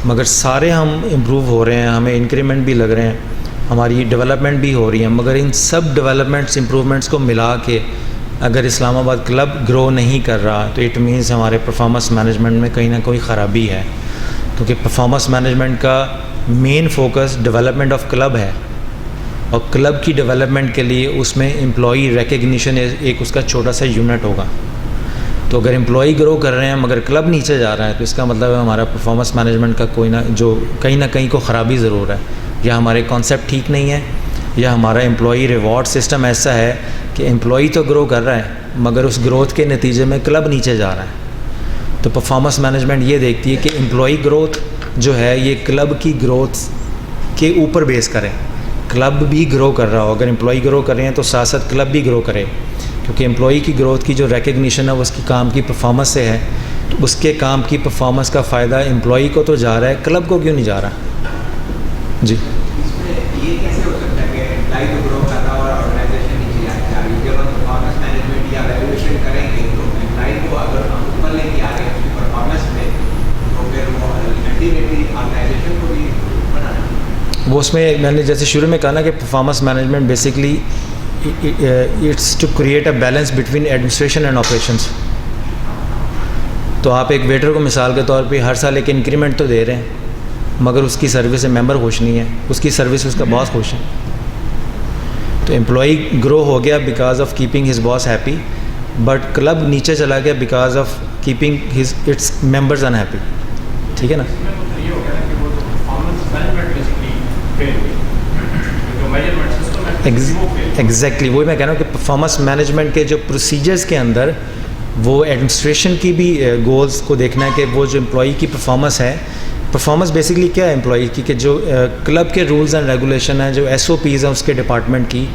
مگر سارے ہم امپروو ہو رہے ہیں, ہمیں انکریمنٹ بھی لگ رہے ہیں, ہماری ڈیولپمنٹ بھی ہو رہی ہے, مگر ان سب ڈیولپمنٹس امپروومنٹس کو ملا کے اگر اسلام آباد کلب گرو نہیں کر رہا تو اٹ مینس ہمارے پرفارمنس مینجمنٹ میں کہیں نہ کوئی خرابی ہے, کیونکہ پرفارمنس مینجمنٹ کا main focus development of club ہے, اور کلب کی ڈیولپمنٹ کے لیے اس میں امپلائی ریکگنیشن ایک اس کا چھوٹا سا یونٹ ہوگا. تو اگر امپلائی گرو کر رہے ہیں مگر کلب نیچے جا رہا ہے تو اس کا مطلب ہے ہمارا پرفارمنس مینجمنٹ کا کوئی نہ جو کہیں نہ کہیں کو خرابی ضرور ہے, یا ہمارے کانسیپٹ ٹھیک نہیں ہے, یا ہمارا امپلائی ریوارڈ سسٹم ایسا ہے کہ امپلائی تو گرو کر رہا ہے مگر اس گروتھ کے نتیجے میں کلب نیچے جا رہا ہے. تو پرفارمنس مینجمنٹ یہ دیکھتی ہے کہ امپلائی گروتھ جو ہے یہ کلب کی گروتھ کے اوپر بیس کرے, کلب بھی گرو کر رہا ہو. اگر امپلائی گرو کر رہے ہیں تو ساتھ ساتھ کلب بھی گرو کرے, کیونکہ امپلائی کی گروتھ کی جو ریکگنیشن ہے وہ اس کی کام کی پرفارمنس سے ہے, تو اس کے کام کی پرفارمنس کا فائدہ امپلائی کو تو جا رہا ہے, کلب کو کیوں نہیں جا رہا. جی یہ کیسے ہو سکتا ہے کہ امپلائی تو گرو کر رہا اور آرگنائزیشن نیچے جا رہی ہے؟ جب ہم پرفارمنس مینجمنٹ یا ویلیویشن کریں گے تو امپلائی کو اگر ہم اوپر لے کے آ رہے ہیں اس کی پرفارمنس میں تو پھر وہ الٹیمیٹلی آرگنائزیشن کو بھی بنانا. وہ اس میں میں نے جیسے شروع میں کہا نا کہ performance management basically it's to create a balance between administration and operations. تو آپ ایک ویٹر کو مثال کے طور پہ ہر سال ایک انکریمنٹ تو دے رہے ہیں مگر اس کی سروس سے ممبر خوش نہیں ہے, اس کی سروس اس کا باس خوش ہے. تو امپلائی گرو ہو گیا because of keeping his boss happy, but club نیچے چلا گیا because of keeping his its members in happy. ٹھیک ہے نا. ایگزیکٹلی وہی میں کہہ رہا ہوں کہ پرفارمنس مینجمنٹ کے جو پروسیجرز کے اندر وہ ایڈمنسٹریشن کی بھی گولز کو دیکھنا ہے کہ وہ جو امپلائی کی پرفارمنس ہے, پرفارمنس بیسکلی کیا ہے امپلائی کی, کہ جو کلب کے رولز اینڈ ریگولیشن ہیں, جو ایس او پیز ہیں اس کے ڈپارٹمنٹ کی,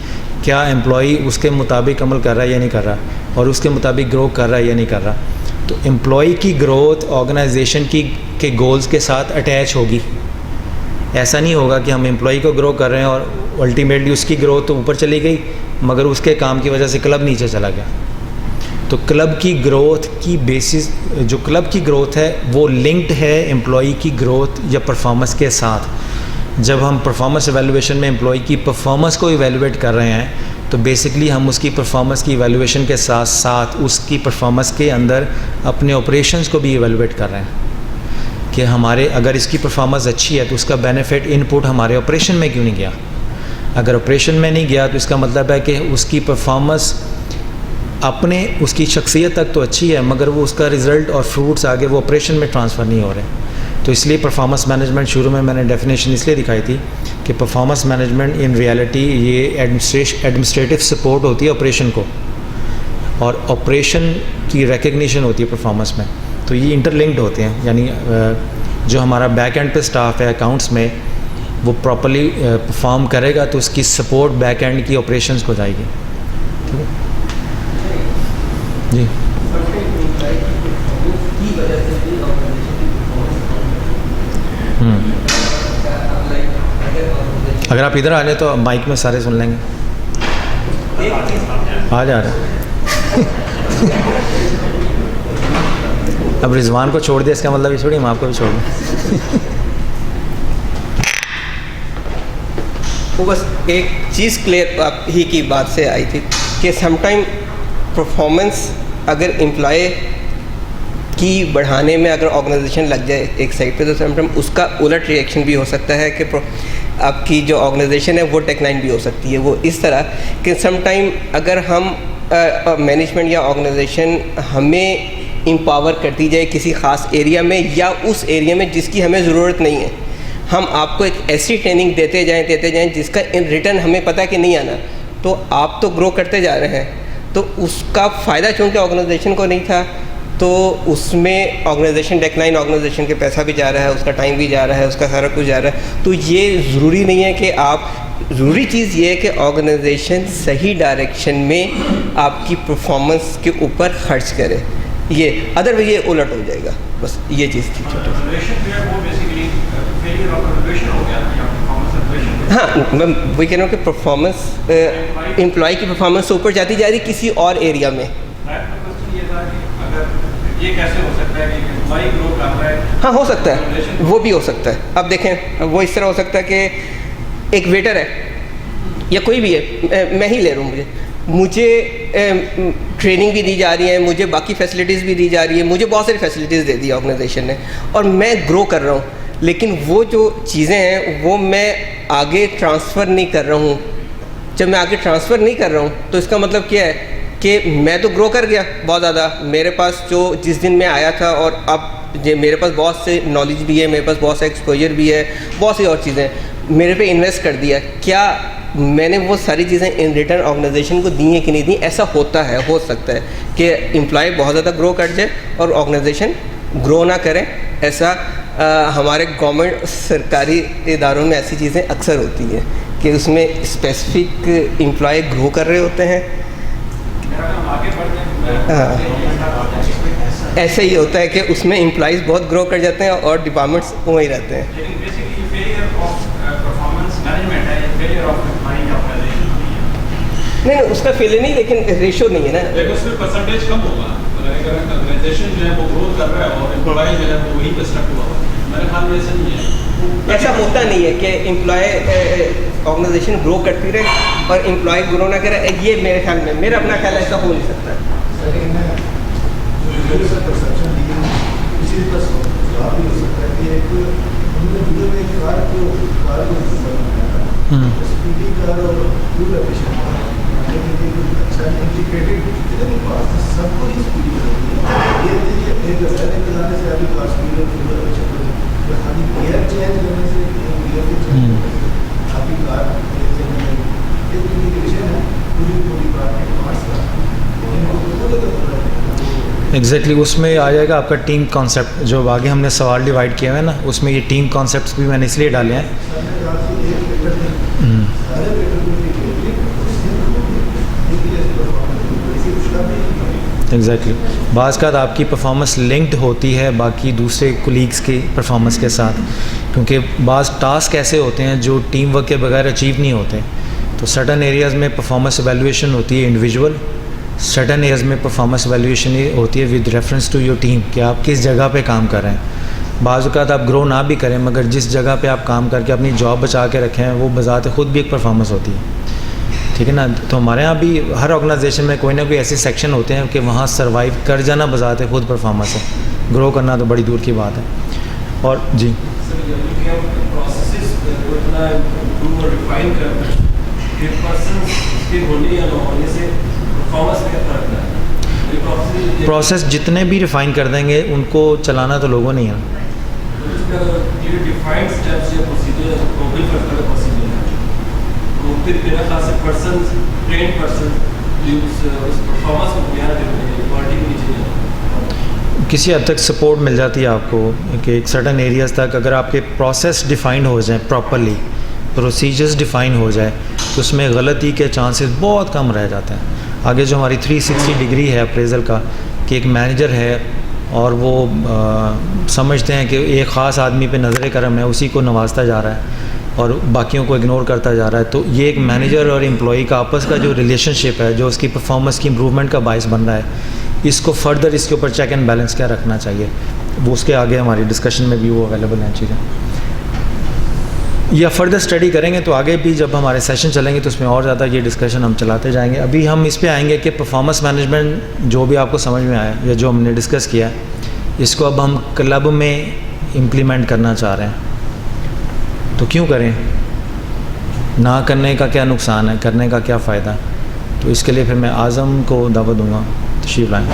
کیا امپلائی اس کے مطابق عمل کر رہا ہے یا نہیں کر رہا, اور اس کے مطابق گرو کر رہا ہے یا نہیں کر رہا. تو امپلائی کی گروتھ آرگنائزیشن کی کے گولز کے ساتھ اٹیچ ہوگی. ایسا نہیں ہوگا کہ ہم امپلائی کو گرو کر رہے ہیں اور الٹیمیٹلی اس کی گروتھ تو اوپر چلی گئی مگر اس کے کام کی وجہ سے کلب نیچے چلا گیا. تو کلب کی گروتھ کی بیسس, جو کلب کی گروتھ ہے وہ لنکڈ ہے امپلائی کی گروتھ یا پرفارمنس کے ساتھ. جب ہم پرفارمنس ایویلویشن میں امپلائی کی پرفارمنس کو ایویلویٹ کر رہے ہیں تو بیسکلی ہم اس کی پرفارمنس کی ایویلویشن کے ساتھ ساتھ اس کی پرفارمنس کے اندر اپنے آپریشنس کو بھی ایویلویٹ کر رہے ہیں کہ ہمارے اگر اس کی پرفارمنس اچھی ہے تو اس کا بینیفٹ ان پٹ ہمارے آپریشن میں کیوں نہیں گیا. اگر آپریشن میں نہیں گیا تو اس کا مطلب ہے کہ اس کی پرفارمنس اپنے اس کی شخصیت تک تو اچھی ہے مگر وہ اس کا رزلٹ اور فروٹس آگے وہ آپریشن میں ٹرانسفر نہیں ہو رہے. تو اس لیے پرفارمنس مینجمنٹ شروع میں نے ڈیفینیشن اس لیے دکھائی تھی کہ پرفارمنس مینجمنٹ ان ریالٹی یہ ایڈمنسٹریٹو سپورٹ ہوتی ہے آپریشن کو, اور آپریشن کی ریکگنیشن ہوتی ہے پرفارمنس میں. تو یہ انٹر لنکڈ ہوتے ہیں, یعنی جو ہمارا بیک اینڈ پہ اسٹاف ہے اکاؤنٹس میں وہ پراپرلی پرفارم کرے گا تو اس کی سپورٹ بیک اینڈ کی آپریشنس کو جائے گی. ٹھیک ہے جی. اگر آپ ادھر آ جائیں تو مائک میں سارے سن لیں گے. آ جا رہے اب رضوان کو چھوڑ دیا اس کا مطلب یہ چھوڑی ہم آپ کو بھی چھوڑ دیں. وہ بس ایک چیز کلیئر آپ ہی کی بات سے آئی تھی کہ سم ٹائم پرفارمنس اگر امپلائی کی بڑھانے میں اگر آرگنائزیشن لگ جائے ایک سائڈ پہ تو سم ٹائم اس کا الٹ ریئیکشن بھی ہو سکتا ہے کہ آپ کی جو آرگنائزیشن ہے وہ ڈیکلائن بھی ہو سکتی ہے. وہ اس طرح کہ سم ٹائم اگر ہم مینجمنٹ یا آرگنائزیشن ہمیں امپاور کرتی جائے کسی خاص ایریا میں یا اس ایریا میں جس کی ہمیں ضرورت نہیں ہے, ہم آپ کو ایک ایسی ٹریننگ دیتے جائیں جس کا ان ریٹرن ہمیں پتہ کہ نہیں آنا, تو آپ تو گرو کرتے جا رہے ہیں تو اس کا فائدہ چونکہ آرگنائزیشن کو نہیں تھا تو اس میں آرگنائزیشن ڈیکلائن, آرگنائزیشن کے پیسہ بھی جا رہا ہے, اس کا ٹائم بھی جا رہا ہے, اس کا سارا کچھ جا رہا ہے. تو یہ ضروری نہیں ہے کہ آپ, ضروری چیز یہ ہے کہ آرگنائزیشن صحیح ڈائریکشن میں آپ کی پرفارمنس کے اوپر خرچ کرے. یہ ادر وے یہ الٹ ہو جائے گا. بس یہ چیز تھی چھوٹی. ہاں میں وہی کہہ رہا ہوں کہ پرفارمنس امپلائی کی پرفارمنس اوپر جاتی جا رہی کسی اور ایریا میں. یہ کیسے ہو سکتا ہے کہ امپلائی گرو کر رہا ہے؟ ہاں ہو سکتا ہے, وہ بھی ہو سکتا ہے. اب دیکھیں وہ اس طرح ہو سکتا ہے کہ ایک ویٹر ہے یا کوئی بھی ہے, میں ہی لے رہا ہوں, مجھے ٹریننگ بھی دی جا رہی ہے, مجھے باقی فیسلٹیز بھی دی جا رہی ہے, مجھے بہت ساری فیسلٹیز دے دی آرگنائزیشن نے, اور میں گرو کر رہا ہوں, لیکن وہ جو چیزیں ہیں وہ میں آگے ٹرانسفر نہیں کر رہا ہوں. جب میں آگے ٹرانسفر نہیں کر رہا ہوں تو اس کا مطلب کیا ہے کہ میں تو گرو کر گیا بہت زیادہ, میرے پاس جو جس دن میں آیا تھا, اور اب میرے پاس بہت سے نالج بھی ہے, میرے پاس بہت سے ایکسپوجر بھی ہے, بہت سی اور چیزیں میرے پہ انویسٹ کر دیا. کیا میں نے وہ ساری چیزیں ان ریٹرن آرگنائزیشن کو دی ہیں کہ نہیں دی؟ ایسا ہوتا ہے, ہو سکتا ہے کہ امپلائی بہت زیادہ گرو کر جائے اور آرگنائزیشن گرو نہ کرے. ایسا ہمارے گورنمنٹ سرکاری اداروں میں ایسی چیزیں اکثر ہوتی ہیں کہ اس میں اسپیسیفک امپلائی گرو کر رہے ہوتے ہیں. ایسا ہی ہوتا ہے کہ اس میں امپلائیز بہت گرو کر جاتے ہیں اور ڈپارٹمنٹس وہیں رہتے ہیں. نہیں اس کا فیلئر نہیں, لیکن ریشو نہیں ہے نا, لیکن اس میں پرسنٹیج کم ہوگا. اگر آرگنائزیشن جو ہے وہ گروتھ کر رہا ہے اور امپلائی جو ہے وہ وہیں پہ اسٹک ہوا ہوا, میرے خیال میں ایسا نہیں ہے. ایسا ہوتا نہیں ہے کہ امپلائی آرگنائزیشن گرو کرتی رہے اور امپلائی گرو نہ کرے, یہ میرے خیال میں, میرا اپنا خیال ایسا ہو نہیں سکتا. ایگزیکٹلی اس میں آ جائے گا آپ کا ٹیم کانسیپٹ, جو آگے ہم نے سوال ڈیوائڈ کیا ہوا ہے نا, اس میں یہ ٹیم کانسیپٹس بھی میں نے اس لیے ڈالے ہیں. ایگزیکٹلی بعض کا آپ کی پرفارمنس لنکڈ ہوتی ہے باقی دوسرے کولیگس کی پرفارمنس کے ساتھ, کیونکہ بعض ٹاسک ایسے ہوتے ہیں جو ٹیم ورک کے بغیر اچیو نہیں ہوتے. تو سرٹن ایریاز میں پرفارمنس ایویلویشن ہوتی ہے انڈیویجول, سرٹن ایریاز میں پرفارمنس ایویلویشن ہوتی ہے with reference to your team, کہ آپ کس جگہ پہ کام کر رہے ہیں. بعض اوقات آپ گرو نہ بھی کریں مگر جس جگہ پہ آپ کام کر کے اپنی جاب بچا کے رکھیں وہ بذات خود بھی ایک پرفارمنس ہوتی ہے. ٹھیک ہے نا. تو ہمارے یہاں بھی ہر آرگنائزیشن میں کوئی نہ کوئی ایسے سیکشن ہوتے ہیں کہ وہاں سروائیو کر جانا بذات خود پرفارمنس ہے, گرو کرنا تو بڑی دور کی بات ہے. اور جی پروسیس جتنے بھی ریفائن کر دیں گے ان کو چلانا تو لوگوں نہیں ہے. کسی حد تک سپورٹ مل جاتی ہے آپ کو کہ ایک سرٹن ایریاز تک اگر آپ کے پروسیس ڈیفائنڈ ہو جائیں پراپرلی, پروسیجرز ڈیفائن ہو جائے تو اس میں غلطی کے چانسز بہت کم رہ جاتے ہیں. آگے جو ہماری 360 ڈگری ہے اپریزل کا, کہ ایک مینیجر ہے اور وہ سمجھتے ہیں کہ ایک خاص آدمی پہ نظر کرم ہے, اسی کو نوازتا جا رہا ہے اور باقیوں کو اگنور کرتا جا رہا ہے. تو یہ ایک مینیجر اور امپلائی کا آپس کا جو ریلیشن شپ ہے جو اس کی پرفارمنس کی امپرومنٹ کا باعث بن رہا ہے, اس کو فردر اس کے اوپر چیک اینڈ بیلنس کیا رکھنا چاہیے, وہ اس کے آگے ہماری ڈسکشن میں بھی وہ اویلیبل ہیں چیزیں. یا فردر اسٹڈی کریں گے تو آگے بھی جب ہمارے سیشن چلیں گے تو اس میں اور زیادہ یہ ڈسکشن ہم چلاتے جائیں گے. ابھی ہم اس پہ آئیں گے کہ پرفارمنس مینجمنٹ جو بھی آپ کو سمجھ میں آیا یا جو ہم نے ڈسکس کیا اس کو اب ہم کلب میں امپلیمنٹ کرنا چاہ رہے ہیں. تو کیوں کریں, نہ کرنے کا کیا نقصان ہے, کرنے کا کیا فائدہ ہے. تو اس کے لیے پھر میں اعظم کو دعوت دوں گا تشریف لائیں.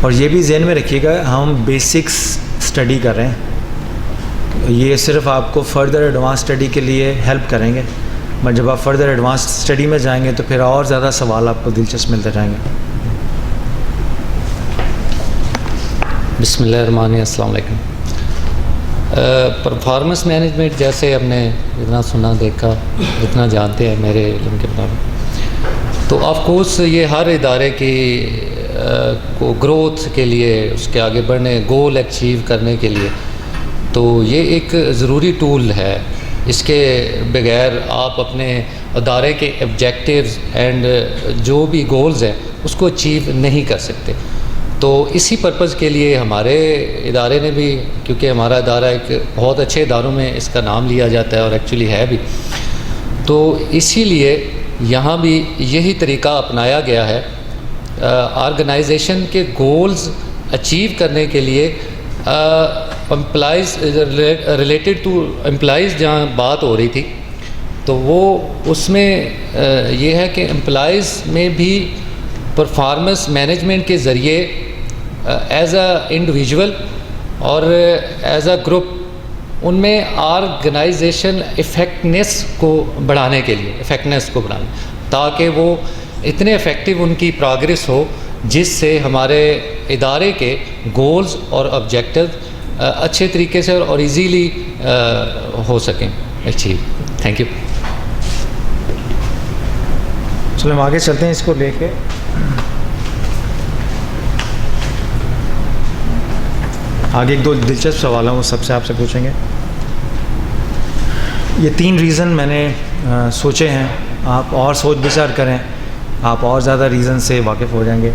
اور یہ بھی ذہن میں رکھیے گا ہم بیسکس اسٹڈی کر رہے ہیں, یہ صرف آپ کو فردر ایڈوانس اسٹڈی کے لیے ہیلپ کریں گے, بٹ جب آپ فردر ایڈوانس اسٹڈی میں جائیں گے تو پھر اور زیادہ سوال آپ کو دلچسپ ملتے جائیں گے. بسم اللہ الرحمن الرحیم. السلام علیکم. پرفارمنس مینجمنٹ جیسے ہم نے جتنا سنا دیکھا جتنا جانتے ہیں میرے علم کے مطابق, تو آف کورس یہ ہر ادارے کی کو گروتھ کے لیے, اس کے آگے بڑھنے, گول اچیو کرنے کے لیے تو یہ ایک ضروری ٹول ہے. اس کے بغیر آپ اپنے ادارے کے آبجیکٹیوز اینڈ جو بھی گولز ہیں اس کو اچیو نہیں کر سکتے. تو اسی پرپز کے لیے ہمارے ادارے نے بھی, کیونکہ ہمارا ادارہ ایک بہت اچھے اداروں میں اس کا نام لیا جاتا ہے اور ایکچولی ہے بھی, تو اسی لیے یہاں بھی یہی طریقہ اپنایا گیا ہے. آرگنائزیشن کے گولز اچیو کرنے کے لیے امپلائیز ریلیٹڈ ٹو امپلائیز جہاں بات ہو رہی تھی, تو وہ اس میں یہ ہے کہ امپلائیز میں بھی پرفارمنس مینجمنٹ کے ذریعے ایز اے انڈیویژول اور ایز اے گروپ ان میں آرگنائزیشن افیکٹنیس کو بڑھانے کے لیے تاکہ وہ اتنے افیکٹو ان کی پروگریس ہو جس سے ہمارے ادارے کے گولز اور آبجیکٹیو اچھے طریقے سے اور ایزیلی ہو سکیں اچیو. Thank you. چلو ہم آگے چلتے ہیں اس کو لے کے. آگے ایک دو دلچسپ سوال ہیں وہ سب سے آپ سے پوچھیں گے. یہ 3 ریزن میں نے سوچے ہیں, آپ اور سوچ بچار کریں, آپ اور زیادہ ریزن سے واقف ہو جائیں گے.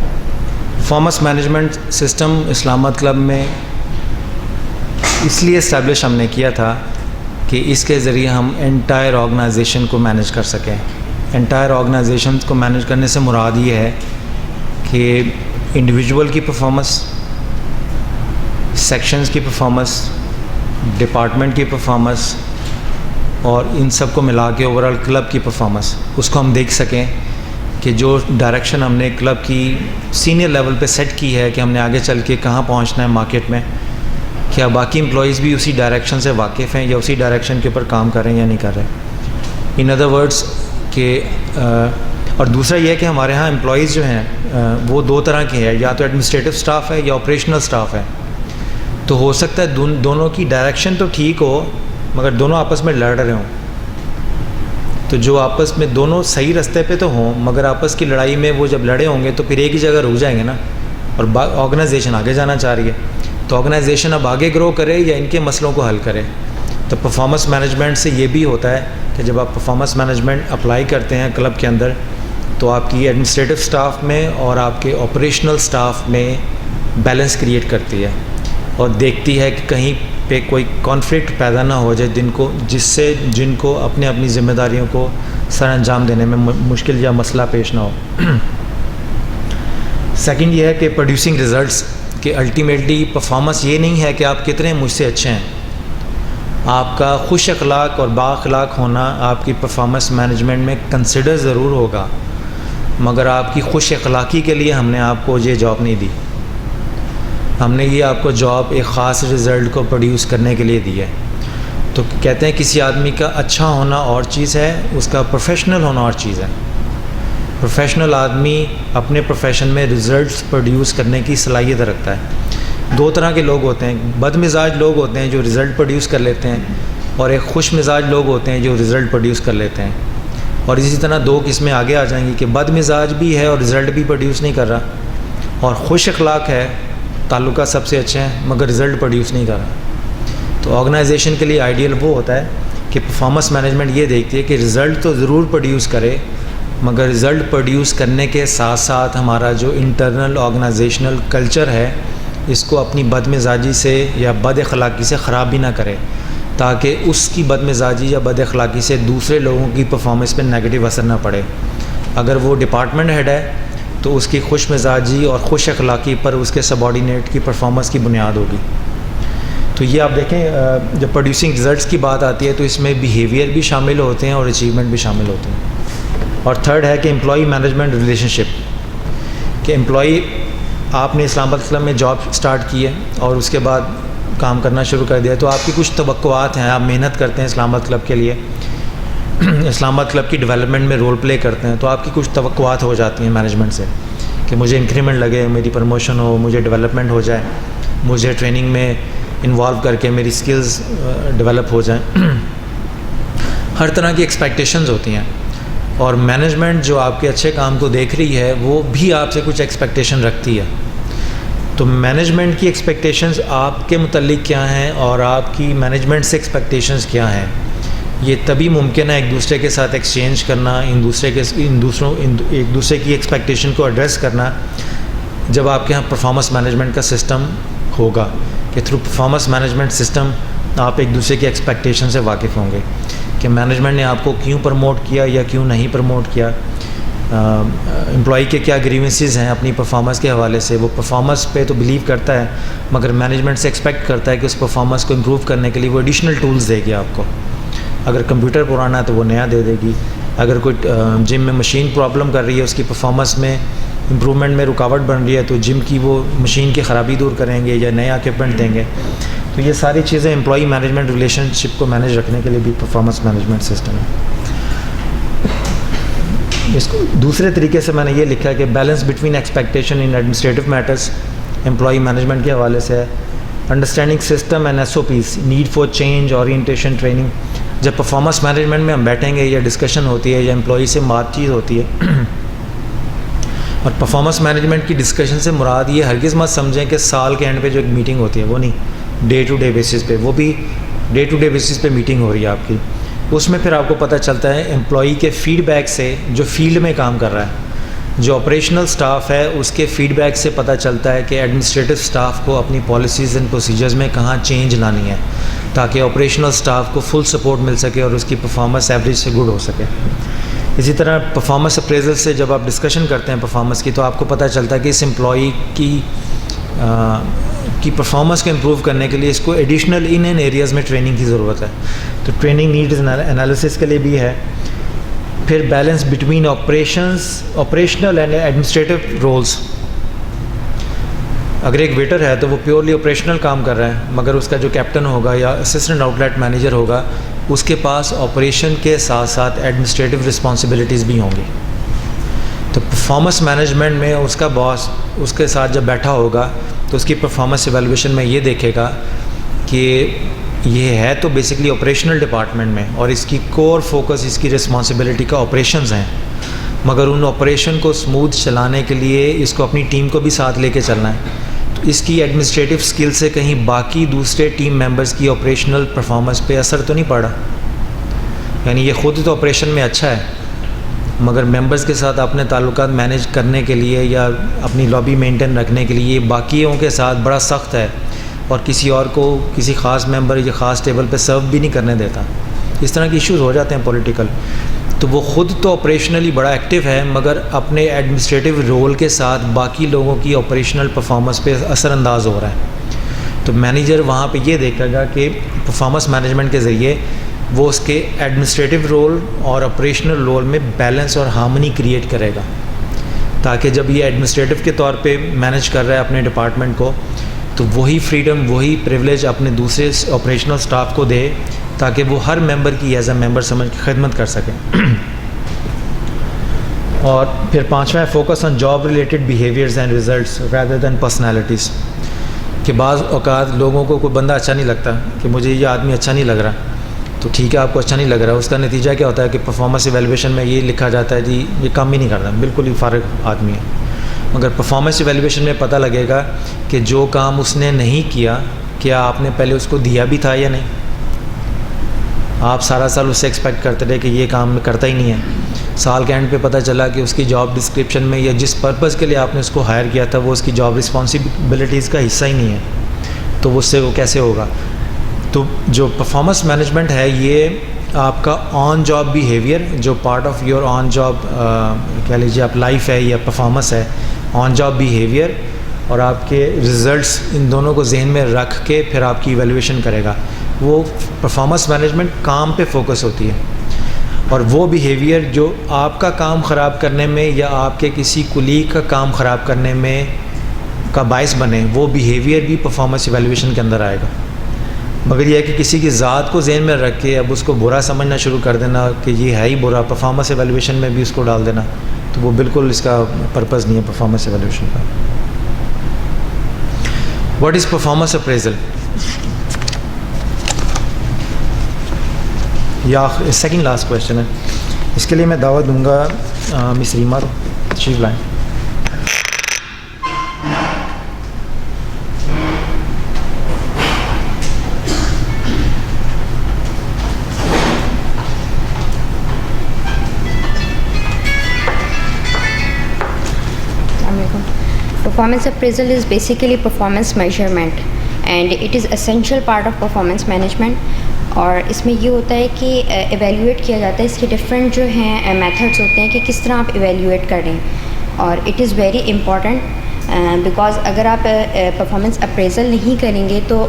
پرفارمنس مینجمنٹ سسٹم اسلام آباد کلب میں اس لیے اسٹیبلش ہم نے کیا تھا کہ اس کے ذریعے ہم انٹائر آرگنائزیشن کو مینیج کر سکیں. انٹائر آرگنائزیشن کو مینیج کرنے سے مراد یہ ہے کہ انڈیویژول کی پرفارمنس, سیکشنز کی پرفارمنس, ڈپارٹمنٹ کی پرفارمنس اور ان سب کو ملا کے اوور آل کلب کی پرفارمنس, اس کو ہم دیکھ سکیں کہ جو ڈائریکشن ہم نے کلب کی سینئر لیول پہ سیٹ کی ہے کہ ہم نے آگے چل کے کہاں پہنچنا ہے مارکیٹ میں, کیا باقی امپلائیز بھی اسی ڈائریکشن سے واقف ہیں یا اسی ڈائریکشن کے اوپر کام کر رہے ہیں یا نہیں کر رہے. ان ادر ورڈس کہ اور دوسرا یہ ہے کہ ہمارے ہاں امپلائیز جو ہیں وہ 2 طرح کے ہیں, یا تو ایڈمنسٹریٹو اسٹاف ہے یا آپریشنل اسٹاف ہے. تو ہو سکتا ہے دونوں کی ڈائریکشن تو ٹھیک ہو مگر دونوں آپس میں لڑ رہے ہوں. تو جو آپس میں دونوں صحیح رستے پہ تو ہوں مگر آپس کی لڑائی میں وہ جب لڑے ہوں گے تو پھر ایک ہی جگہ رک جائیں گے نا, اور آرگنائزیشن آگے جانا چاہ رہی ہے. تو آرگنائزیشن اب آگے گرو کرے یا ان کے مسئلوں کو حل کرے. تو پرفارمنس مینجمنٹ سے یہ بھی ہوتا ہے کہ جب آپ پرفارمنس مینجمنٹ اپلائی کرتے ہیں کلب کے اندر تو آپ کی ایڈمنسٹریٹو اسٹاف میں اور آپ کے آپریشنل اسٹاف میں بیلنس کریٹ کرتی ہے اور دیکھتی ہے کہ کہیں پہ کوئی کانفلکٹ پیدا نہ ہو جائے جن کو اپنی ذمہ داریوں کو سر انجام دینے میں مشکل یا مسئلہ پیش نہ ہو. سیکنڈ یہ ہے کہ پروڈیوسنگ ریزلٹس, کہ الٹیمیٹلی پرفارمنس یہ نہیں ہے کہ آپ کتنے مجھ سے اچھے ہیں. آپ کا خوش اخلاق اور با اخلاق ہونا آپ کی پرفارمنس مینجمنٹ میں کنسیڈر ضرور ہوگا مگر آپ کی خوش اخلاقی کے لیے ہم نے آپ کو یہ جاب نہیں دی. ہم نے یہ آپ کو جاب ایک خاص رزلٹ کو پروڈیوس کرنے کے لیے دی ہے. تو کہتے ہیں کسی آدمی کا اچھا ہونا اور چیز ہے, اس کا پروفیشنل ہونا اور چیز ہے. پروفیشنل آدمی اپنے پروفیشن میں رزلٹس پروڈیوس کرنے کی صلاحیت رکھتا ہے. 2 طرح کے لوگ ہوتے ہیں, بد مزاج لوگ ہوتے ہیں جو رزلٹ پروڈیوس کر لیتے ہیں اور ایک خوش مزاج لوگ ہوتے ہیں جو رزلٹ پروڈیوس کر لیتے ہیں. اور اسی طرح 2 قسمیں آگے آ جائیں گی کہ بد مزاج بھی ہے اور رزلٹ بھی پروڈیوس نہیں کر رہا, اور خوش اخلاق ہے, تعلقات سب سے اچھے ہیں مگر رزلٹ پروڈیوس نہیں کر رہا. تو آرگنائزیشن کے لیے آئیڈیل وہ ہوتا ہے کہ پرفارمنس مینجمنٹ یہ دیکھتی ہے کہ رزلٹ تو ضرور پروڈیوس کرے مگر رزلٹ پروڈیوس کرنے کے ساتھ ساتھ ہمارا جو انٹرنل آرگنائزیشنل کلچر ہے اس کو اپنی بد مزاجی سے یا بد اخلاقی سے خراب بھی نہ کرے تاکہ اس کی بد مزاجی یا بد اخلاقی سے دوسرے لوگوں کی پرفارمنس پہ نیگیٹو اثر نہ پڑے. اگر وہ ڈپارٹمنٹ ہیڈ ہے تو اس کی خوش مزاجی اور خوش اخلاقی پر اس کے سبارڈینیٹ کی پرفارمنس کی بنیاد ہوگی. تو یہ آپ دیکھیں جب پروڈیوسنگ رزلٹس کی بات آتی ہے تو اس میں بیہیویئر بھی شامل ہوتے ہیں اور اچیومنٹ بھی شامل ہوتے ہیں. اور تھرڈ ہے کہ امپلائی مینجمنٹ ریلیشن شپ, کہ امپلائی آپ نے اسلام آباد کلب میں جاب سٹارٹ کی ہے اور اس کے بعد کام کرنا شروع کر دیا تو آپ کی کچھ توقعات ہیں, آپ محنت کرتے ہیں اسلام آباد کلب کے لیے, اسلام آباد کلب کی ڈیولپمنٹ میں رول پلے کرتے ہیں تو آپ کی کچھ توقعات ہو جاتی ہیں مینجمنٹ سے کہ مجھے انکریمنٹ لگے, میری پروموشن ہو, مجھے ڈیولپمنٹ ہو جائے, مجھے ٹریننگ میں انوالو کر کے میری سکلز ڈیولپ ہو جائیں. ہر طرح کی ایکسپیکٹیشنز ہوتی ہیں اور مینجمنٹ جو آپ کے اچھے کام کو دیکھ رہی ہے وہ بھی آپ سے کچھ ایکسپیکٹیشن رکھتی ہے. تو مینجمنٹ کی ایکسپیکٹیشنز آپ کے متعلق کیا ہیں اور آپ کی مینجمنٹ سے ایکسپیکٹیشنز کیا ہیں، یہ تبھی ممکن ہے ایک دوسرے کے ساتھ ایکسچینج کرنا، ایک دوسرے کی ایکسپیکٹیشن کو ایڈریس کرنا، جب آپ کے یہاں پرفارمنس مینجمنٹ کا سسٹم ہوگا کہ تھرو پرفارمنس مینجمنٹ سسٹم آپ ایک دوسرے کی ایکسپیکٹیشن سے واقف ہوں گے کہ مینجمنٹ نے آپ کو کیوں پروموٹ کیا یا کیوں نہیں پروموٹ کیا، امپلائی کے کیا گریونسز ہیں اپنی پرفارمنس کے حوالے سے، وہ پرفارمنس پہ تو بلیو کرتا ہے مگر مینجمنٹ سے ایکسپیکٹ کرتا ہے کہ اس پرفارمنس کو امپروو کرنے کے لیے وہ ایڈیشنل ٹولز دے گی آپ کو. اگر کمپیوٹر پرانا ہے تو وہ نیا دے دے گی، اگر کوئی جم میں مشین پرابلم کر رہی ہے، اس کی پرفارمنس میں امپرومنٹ میں رکاوٹ بن رہی ہے تو جم کی وہ مشین کی خرابی دور کریں گے یا نیا اکوپمنٹ دیں گے. تو یہ ساری چیزیں امپلائی مینجمنٹ ریلیشن شپ کو مینیج رکھنے کے لیے بھی پرفارمنس مینجمنٹ سسٹم ہے. اس کو دوسرے طریقے سے میں نے یہ لکھا ہے کہ بیلنس بٹوین ایکسپیکٹیشن ان ایڈمنسٹریٹو میٹرز امپلائی مینجمنٹ کے حوالے سے ہے، understanding system and SOPs، need for change, orientation, training. جب پرفارمنس مینجمنٹ میں ہم بیٹھیں گے یا ڈسکشن ہوتی ہے یا امپلائی سے بات چیت ہوتی ہے، اور پرفارمنس مینجمنٹ کی ڈسکشن سے مراد یہ ہرگز مت سمجھیں کہ سال کے اینڈ پہ جو ایک میٹنگ ہوتی ہے وہ نہیں، ڈے ٹو ڈے بیسس پہ، وہ بھی ڈے ٹو ڈے بیسس پہ میٹنگ ہو رہی ہے آپ کی. اس میں پھر آپ کو پتہ چلتا ہے امپلائی کے فیڈ بیک سے، جو فیلڈ میں کام کر رہا ہے، جو آپریشنل سٹاف ہے، اس کے فیڈ بیک سے پتہ چلتا ہے کہ ایڈمنسٹریٹو سٹاف کو اپنی پالیسیز اینڈ پروسیجرز میں کہاں چینج لانی ہے تاکہ آپریشنل سٹاف کو فل سپورٹ مل سکے اور اس کی پرفارمنس ایوریج سے گڈ ہو سکے. اسی طرح پرفارمنس اپریزل سے جب آپ ڈسکشن کرتے ہیں پرفارمنس کی تو آپ کو پتہ چلتا ہے کہ اس امپلائی کی پرفارمنس کو امپروو کرنے کے لیے اس کو ایڈیشنل ان ایریاز میں ٹریننگ کی ضرورت ہے. تو ٹریننگ نیڈز انالیسس کے لیے بھی ہے. پھر balance between operational and administrative roles. اگر ایک ویٹر ہے تو وہ پیورلی آپریشنل کام کر رہا ہے مگر اس کا جو کیپٹن ہوگا یا اسسٹنٹ آؤٹ لیٹ مینیجر ہوگا اس کے پاس آپریشن کے ساتھ ساتھ ایڈمنسٹریٹو رسپانسبلٹیز بھی ہوں گی. تو پرفارمنس مینجمنٹ میں اس کا باس اس کے ساتھ جب بیٹھا ہوگا تو اس کی پرفارمنس ایویلویشن میں یہ دیکھے گا کہ یہ ہے تو بیسکلی آپریشنل ڈپارٹمنٹ میں اور اس کی کور فوکس، اس کی رسپانسبلٹی کا آپریشنز ہیں، مگر ان آپریشن کو اسموتھ چلانے کے لیے اس کو اپنی ٹیم کو بھی ساتھ لے کے چلنا ہے. تو اس کی ایڈمنسٹریٹو اسکل سے کہیں باقی دوسرے ٹیم ممبرس کی آپریشنل پرفارمنس پہ اثر تو نہیں پڑا. یعنی یہ خود تو آپریشن میں اچھا ہے مگر ممبرس کے ساتھ اپنے تعلقات مینیج کرنے کے لیے یا اپنی لابی مینٹین رکھنے کے لیے باقیوں کے ساتھ بڑا سخت ہے اور کسی اور کو کسی خاص ممبر یا خاص ٹیبل پہ سرو بھی نہیں کرنے دیتا. اس طرح کے ایشوز ہو جاتے ہیں پولیٹیکل. تو وہ خود تو آپریشنلی بڑا ایکٹیو ہے مگر اپنے ایڈمنسٹریٹو رول کے ساتھ باقی لوگوں کی آپریشنل پرفارمنس پہ اثر انداز ہو رہا ہے. تو مینیجر وہاں پہ یہ دیکھے گا کہ پرفارمنس مینجمنٹ کے ذریعے وہ اس کے ایڈمنسٹریٹو رول اور آپریشنل رول میں بیلنس اور ہارمنی کریٹ کرے گا تاکہ جب یہ ایڈمنسٹریٹو کے طور پہ مینیج کر رہا ہے اپنے ڈپارٹمنٹ کو تو وہی فریڈم، وہی پریولیج اپنے دوسرے آپریشنل سٹاف کو دے تاکہ وہ ہر ممبر کی ایز اے ممبر سمجھ کے خدمت کر سکیں. اور پھر پانچواں ہے focus on job related behaviours and results rather than personalities. کہ بعض اوقات لوگوں کو کوئی بندہ اچھا نہیں لگتا کہ مجھے یہ آدمی اچھا نہیں لگ رہا، تو ٹھیک ہے آپ کو اچھا نہیں لگ رہا، اس کا نتیجہ کیا ہوتا ہے کہ پرفارمنس ایویلویشن میں یہ لکھا جاتا ہے جی یہ کام ہی نہیں کرتا، بالکل ہی فارغ آدمی ہے. مگر پرفارمنس ایویلویشن میں پتہ لگے گا کہ جو کام اس نے نہیں کیا کیا آپ نے پہلے اس کو دیا بھی تھا یا نہیں. آپ سارا سال اس سے ایکسپیکٹ کرتے رہے کہ یہ کام کرتا ہی نہیں ہے، سال کے اینڈ پہ پتہ چلا کہ اس کی جاب ڈسکرپشن میں یا جس پرپز کے لیے آپ نے اس کو ہائر کیا تھا وہ اس کی جاب رسپانسبلٹیز کا حصہ ہی نہیں ہے، تو اس سے وہ کیسے ہوگا. تو جو پرفارمنس مینجمنٹ ہے یہ آپ کا آن جاب بیہیویئر جو part of your on job کہہ لیجیے آپ لائف ہے یا پرفارمنس ہے، آن جاب بیہیویئر اور آپ کے ریزلٹس، ان دونوں کو ذہن میں رکھ کے پھر آپ کی ایویلویشن کرے گا. وہ پرفارمنس مینجمنٹ کام پہ فوکس ہوتی ہے اور وہ بیہیویئر جو آپ کا کام خراب کرنے میں یا آپ کے کسی کولیگ کا کام خراب کرنے میں کا باعث بنے وہ بیہیویئر بھی پرفارمنس ایویلویشن کے اندر آئے گا. مگر یہ ہے کہ کسی کی ذات کو ذہن میں رکھ کے اب اس کو برا سمجھنا شروع کر دینا کہ یہ ہے ہی برا، پرفارمنس ایویلویشن میں بھی اس کو ڈال دینا، تو وہ بالکل اس کا پرپز نہیں ہے پرفارمنس ایویلویشن کا. What is performance appraisal? یا سیکنڈ لاسٹ کویشچن ہے، اس کے لیے میں دعوت دوں گا مس ریما تشریف لائیں. Performance appraisal is basically performance measurement and it is essential part of performance management. اور اس میں یہ ہوتا ہے کہ ایویلیویٹ کیا جاتا ہے. اس کے ڈفرینٹ جو ہیں میتھڈس ہوتے ہیں کہ کس طرح آپ ایویلیویٹ کریں, اور it is very important because اگر آپ پرفارمنس اپریزل نہیں کریں گے تو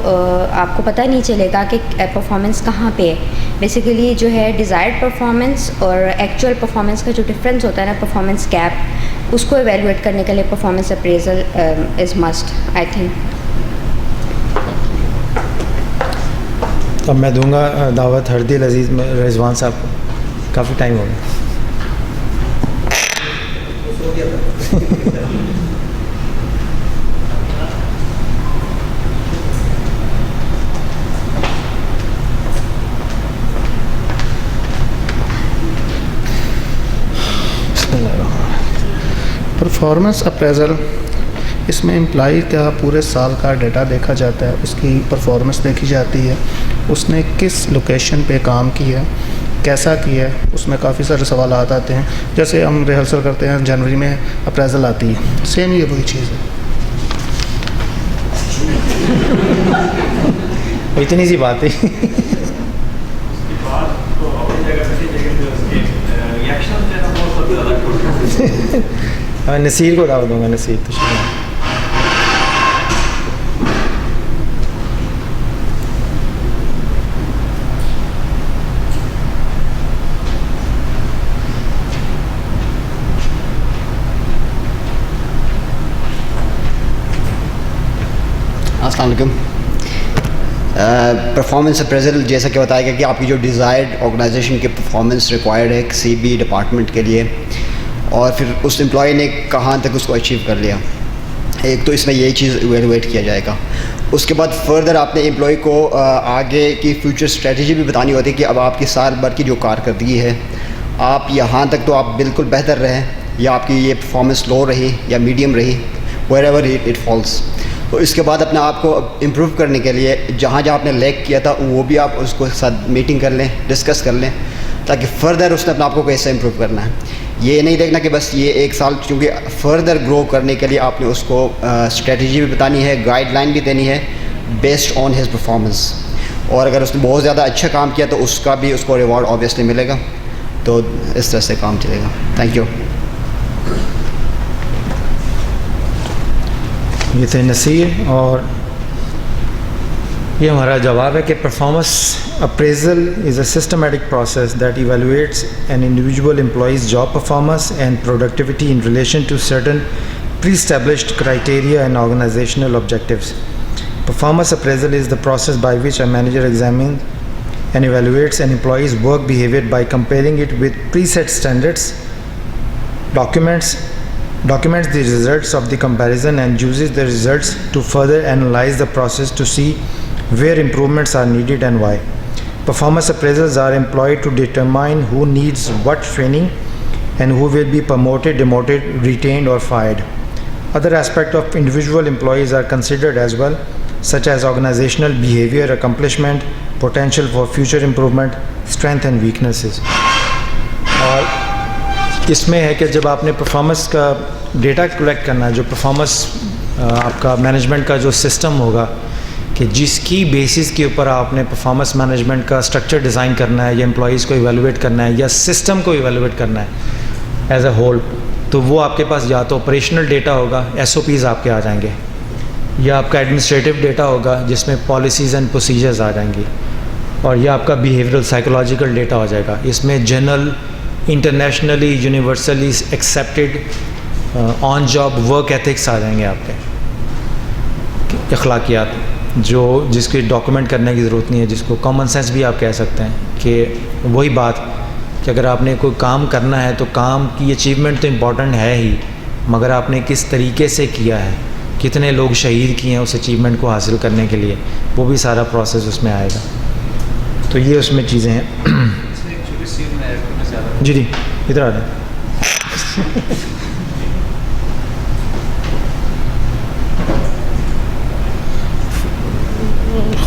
آپ کو پتہ نہیں چلے گا کہ پرفارمنس کہاں پہ ہے. بیسیکلی جو ہے ڈیزائرڈ پرفارمنس اور ایکچوئل پرفارمنس کا جو ڈفرینس ہوتا ہے نا, پرفارمنس گیپ, اس کو ایویلیویٹ کرنے کے لیے performance appraisal is must I think. اب میں دوں گا دعوت ہردی العزیز میں رضوان صاحب کو. کافی ٹائم ہو گیا. پرفارمنس اپریزل, اس میں امپلائی کا پورے سال کا ڈیٹا دیکھا جاتا ہے, اس کی پرفارمنس دیکھی جاتی ہے, اس نے کس لوکیشن پہ کام کیا ہے, کیسا کیا ہے. اس میں کافی سارے سوالات آتے ہیں. جیسے ہم ریہرسل کرتے ہیں, جنوری میں اپریزل آتی ہے, سیم یہ وہی چیز ہے. اتنی سی بات ہے. نصیر کو دعوت دوں گا. نصیر تو السلام علیکم. پرفارمنس اپریزل جیسا کہ بتایا گیا کہ آپ کی جو ڈیزائرڈ آرگنائزیشن کی پرفارمنس ریکوائرڈ ہے کسی بھی ڈپارٹمنٹ کے لیے, اور پھر اس امپلائی نے کہاں تک اس کو اچیو کر لیا. ایک تو اس میں یہی چیز ایویلویٹ کیا جائے گا. اس کے بعد فردر آپ نے امپلائی کو آگے کی فیوچر اسٹریٹجی بھی بتانی ہوتی ہے کہ اب آپ کی سال بھر کی جو کارکردگی ہے, آپ یہاں تک تو آپ بالکل بہتر رہیں, یا آپ کی یہ پرفارمنس لو رہی یا میڈیم رہی, ویئر ایور اٹ فالس. تو اس کے بعد اپنے آپ کو امپروو کرنے کے لیے جہاں جہاں آپ نے لیک کیا تھا وہ بھی آپ اس کو ساتھ میٹنگ کر لیں, ڈسکس کر لیں, تاکہ فردر اس نے اپنے آپ کو کیسے امپروو کرنا ہے. یہ نہیں دیکھنا کہ بس یہ ایک سال, چونکہ فردر گرو کرنے کے لیے آپ نے اس کو اسٹریٹجی بھی بتانی ہے, گائیڈ لائن بھی دینی ہے بیسڈ آن ہز پرفارمنس. اور اگر اس نے بہت زیادہ اچھا کام کیا تو اس کا بھی اس کو ریوارڈ آبویسلی ملے گا. تو اس طرح سے کام چلے گا. Thank you. یہ تھے نصیر, اور یہ ہمارا جواب ہے کہ performance appraisal is a systematic process that evaluates an individual employees job performance and productivity in relation to certain pre established criteria and organisational objectives. Performance appraisal is the process by which a manager examines and evaluates an employee's work behavior by comparing it with preset standards, documents the results of the comparison, and uses the results to further analyze the process to see where improvements are needed and why. Performance appraisals are employed to determine who needs what training and who will be promoted, demoted, retained or fired. Other aspects of individual employees are considered as well, such as organizational behavior, accomplishment, potential for future improvement, strength and weaknesses. اور اس میں ہے کہ جب آپ نے پرفارمنس کا ڈیٹا کلیکٹ کرنا ہے, جو پرفارمنس آپ کا مینجمنٹ کا جو سسٹم ہوگا کہ جس کی بیسس کے اوپر آپ نے پرفارمنس مینجمنٹ کا اسٹرکچر ڈیزائن کرنا ہے, یا امپلائیز کو ایویلویٹ کرنا ہے, یا سسٹم کو ایویلویٹ کرنا ہے ایز اے ہول, تو وہ آپ کے پاس یا تو آپریشنل ڈیٹا ہوگا, ایس او پیز آپ کے آ جائیں گے, یا آپ کا ایڈمنسٹریٹو ڈیٹا ہوگا جس میں پالیسیز اینڈ پروسیجرز آ جائیں گی, اور یا آپ کا بیہیورل سائیکولوجیکل ڈیٹا ہو جائے گا. اس میں general internationally universally accepted on job work ethics آ جائیں گے آپ کے, اخلاقیات جو جس کی ڈاکومنٹ کرنے کی ضرورت نہیں ہے, جس کو کامن سینس بھی آپ کہہ سکتے ہیں. کہ وہی بات کہ اگر آپ نے کوئی کام کرنا ہے تو کام کی اچیومنٹ تو امپورٹنٹ ہے ہی, مگر آپ نے کس طریقے سے کیا ہے, کتنے لوگ شہید کیے ہیں اس اچیومنٹ کو حاصل کرنے کے لیے, وہ بھی سارا پروسیس اس میں آئے گا. تو یہ اس میں چیزیں ہیں. جی جی ادھر آ جائیں.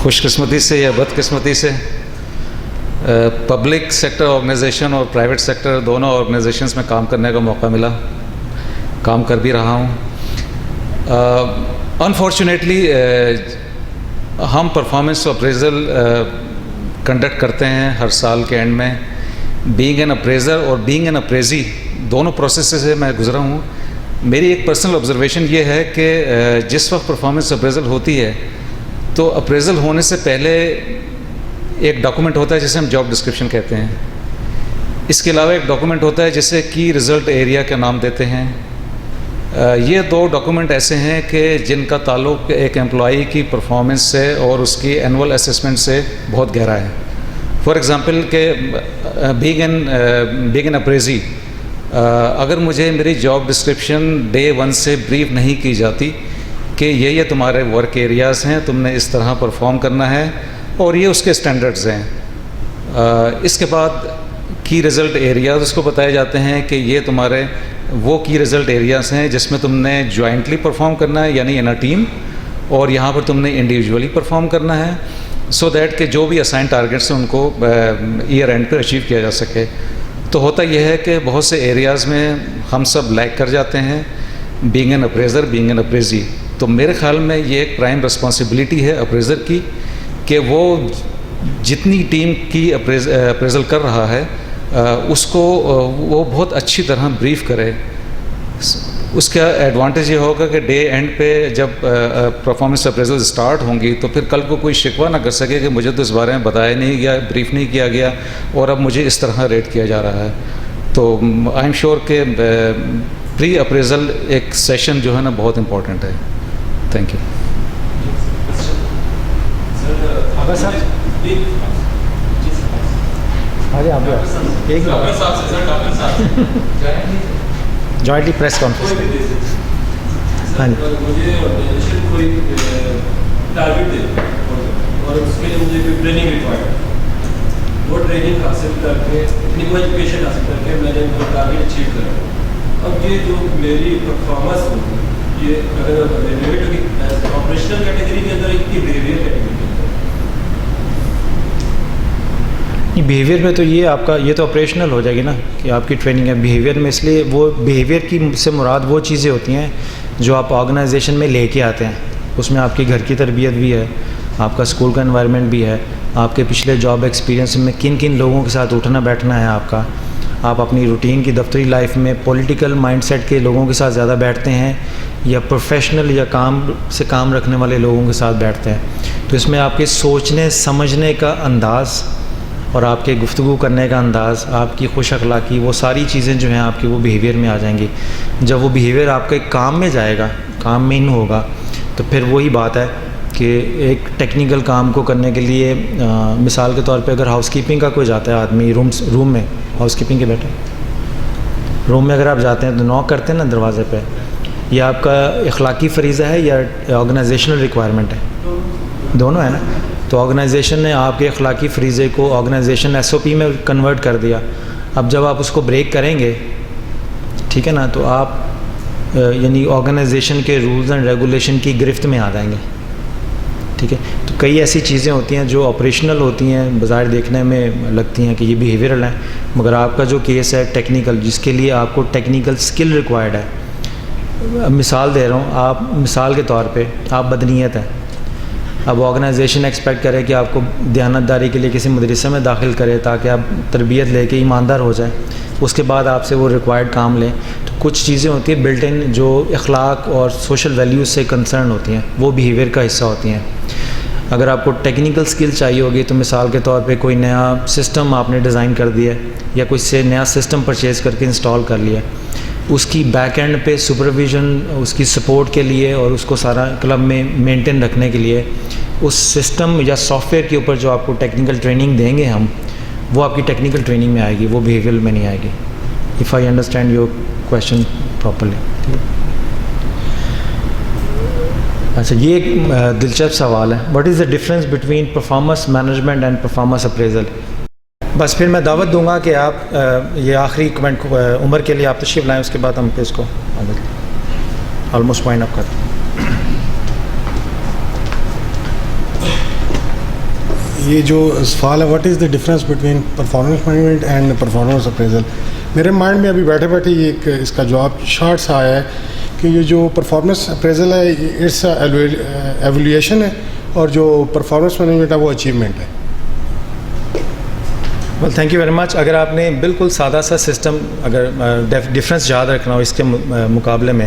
خوش قسمتی سے یا بد قسمتی سے پبلک سیکٹر آرگنائزیشن اور پرائیویٹ سیکٹر دونوں آرگنائزیشنز میں کام کرنے کا موقع ملا, کام کر بھی رہا ہوں. انفارچونیٹلی ہم پرفارمنس اپریزل کنڈکٹ کرتے ہیں ہر سال کے اینڈ میں. بینگ این اپریزر اور بینگ این اپریزی دونوں پروسیس سے میں گزرا ہوں. میری ایک پرسنل آبزرویشن یہ ہے کہ جس وقت پرفارمنس اپریزل ہوتی ہے تو اپریزل ہونے سے پہلے ایک ڈاکومنٹ ہوتا ہے جسے ہم جاب ڈسکرپشن کہتے ہیں. اس کے علاوہ ایک ڈاکومنٹ ہوتا ہے جسے کی رزلٹ ایریا کا نام دیتے ہیں. یہ دو ڈاکومنٹ ایسے ہیں کہ جن کا تعلق ایک امپلائی کی پرفارمنس سے اور اس کی اینول اسسمنٹ سے بہت گہرا ہے. فار ایگزامپل کہ بینگ این اپریزی، اگر مجھے میری جاب ڈسکرپشن ڈے 1 سے بریف نہیں کی جاتی کہ یہ تمہارے ورک ایریاز ہیں، تم نے اس طرح پرفارم کرنا ہے اور یہ اس کے اسٹینڈرڈز ہیں. اس کے بعد کی رزلٹ ایریاز اس کو بتائے جاتے ہیں کہ یہ تمہارے وہ کی رزلٹ ایریاز ہیں جس میں تم نے جوائنٹلی پرفارم کرنا ہے یعنی ان اے ٹیم، اور یہاں پر تم نے انڈیویجولی پرفارم کرنا ہے سو دیٹ کہ جو بھی اسائن ٹارگیٹس ہیں ان کو ایئر اینڈ پہ اچیو کیا جا سکے. تو ہوتا یہ ہے کہ بہت سے ایریاز میں ہم سب لیک کر جاتے ہیں being an appraiser being an appraisee. تو میرے خیال میں یہ ایک پرائم رسپانسبلٹی ہے اپریزر کی کہ وہ جتنی ٹیم کی اپریزل کر رہا ہے اس کو وہ بہت اچھی طرح بریف کرے. اس کا ایڈوانٹیج یہ ہوگا کہ ڈے اینڈ پہ جب پرفارمنس اپریزل اسٹارٹ ہوں گی تو پھر کل کو کوئی شکوہ نہ کر سکے کہ مجھے تو اس بارے میں بتایا نہیں گیا، بریف نہیں کیا گیا اور اب مجھے اس طرح ریٹ کیا جا رہا ہے. تو آئی ایم شیور کہ پری اپریزل ایک سیشن جو ہے نا بہت امپورٹنٹ ہے. Thank you. Jointly press conference. ہاں جی. مجھے کوئی ٹارگیٹ دے اور اس کے لیے مجھے کوئی ٹریننگ ریکوائرڈ ہے، وہ ٹریننگ حاصل کر کے اپنی کوئی ایجوکیشن حاصل کر کے میں نے وہ ٹارگیٹ اچیو کرا. اب یہ جو میری پرفارمنس ہوگی یہ اگر لمٹ ہوگی آپریشنل کیٹیگری کے اندر ایک بیہیویئر کیٹیگری بیہیویئر میں تو یہ آپ کا یہ تو آپریشنل ہو جائے گی نا کہ آپ کی ٹریننگ ہے. بیہیویئر میں اس لیے وہ بیہیویئر کی سے مراد وہ چیزیں ہوتی ہیں جو آپ آرگنائزیشن میں لے کے آتے ہیں. اس میں آپ کی گھر کی تربیت بھی ہے، آپ کا اسکول کا انوائرمنٹ بھی ہے، آپ کے پچھلے جاب ایکسپیرینس میں کن کن لوگوں کے ساتھ اٹھنا بیٹھنا ہے آپ اپنی روٹین کی دفتری لائف میں پولیٹیکل مائنڈ سیٹ کے لوگوں کے ساتھ زیادہ بیٹھتے ہیں یا پروفیشنل یا کام رکھنے والے لوگوں کے ساتھ بیٹھتے ہیں. تو اس میں آپ کے سوچنے سمجھنے کا انداز اور آپ کے گفتگو کرنے کا انداز، آپ کی خوش اخلاقی، وہ ساری چیزیں جو ہیں آپ کی وہ بیہیویئر میں آ جائیں گی. جب وہ بیہیویئر آپ کے کام میں جائے گا، کام میں ان ہوگا، تو پھر وہی بات ہے کہ ایک ٹیکنیکل کام کو کرنے کے لیے مثال کے طور پہ اگر ہاؤس کیپنگ کا کوئی جاتا ہے آدمی روم میں ہاؤس کیپنگ کے بیٹھے روم میں اگر آپ جاتے ہیں تو ناک کرتے ہیں نا دروازے پہ، یہ آپ کا اخلاقی فریضہ ہے یا آرگنائزیشنل ریکوائرمنٹ ہے؟ دونوں ہے نا. تو آرگنائزیشن نے آپ کے اخلاقی فریضے کو آرگنائزیشن SOP میں کنورٹ کر دیا. اب جب آپ اس کو بریک کریں گے، ٹھیک ہے نا، تو آپ یعنی آرگنائزیشن کے رولز اینڈ ریگولیشن کی گرفت میں آ جائیں گے. ٹھیک ہے. تو کئی ایسی چیزیں ہوتی ہیں جو آپریشنل ہوتی ہیں، بظاہر دیکھنے میں لگتی ہیں کہ یہ بیہیویئرل ہیں، مگر آپ کا جو کیس ہے ٹیکنیکل، جس کے لیے آپ کو ٹیکنیکل سکل ریکوائرڈ ہے. مثال دے رہا ہوں، آپ مثال کے طور پہ آپ بدنیت ہیں. اب آرگنائزیشن ایکسپیکٹ کرے کہ آپ کو دیانتداری کے لیے کسی مدرسے میں داخل کرے تاکہ آپ تربیت لے کے ایماندار ہو جائیں، اس کے بعد آپ سے وہ ریکوائرڈ کام لیں. تو کچھ چیزیں ہوتی ہیں بلٹ ان جو اخلاق اور سوشل ویلیوز سے کنسرن ہوتی ہیں، وہ بیہیویئر کا حصہ ہوتی ہیں. اگر آپ کو ٹیکنیکل سکل چاہیے ہوگی تو مثال کے طور پہ کوئی نیا سسٹم آپ نے ڈیزائن کر دیا ہے یا کوئی سے نیا سسٹم پرچیز کر کے انسٹال کر لیا، اس کی بیک اینڈ پہ سپرویژن، اس کی سپورٹ کے لیے اور اس کو سارا کلب میں مینٹین رکھنے کے لیے اس سسٹم یا سافٹ ویئر کے اوپر جو آپ کو ٹیکنیکل ٹریننگ دیں گے ہم، وہ آپ کی ٹیکنیکل ٹریننگ میں آئے گی، وہ بیہیویئر میں نہیں آئے گی. If I understand your question properly. اچھا، یہ ایک دلچسپ سوال ہے، what is the difference between performance management and performance appraisal. بس پھر میں دعوت دوں گا کہ آپ یہ آخری کمنٹ عمر کے لیے آپ تشریف لائیں، اس کے بعد ہم اس کو آلموسٹ وائنڈ اپ کرتے ہیں. یہ جو سوال ہے what is the difference between performance management and performance appraisal, میرے مائنڈ میں ابھی بیٹھے بیٹھے یہ اس کا جواب شارٹ سا آیا ہے کہ یہ جو پرفارمنس اپریزل ہے اٹس ایولیویشن ہے اور جو پرفارمنس مینجمنٹ ہے وہ اچیومنٹ ہے. Well thank you very much. اگر آپ نے بالکل سادہ سا سسٹم اگر ڈفرینس یاد رکھنا ہو اس کے مقابلے میں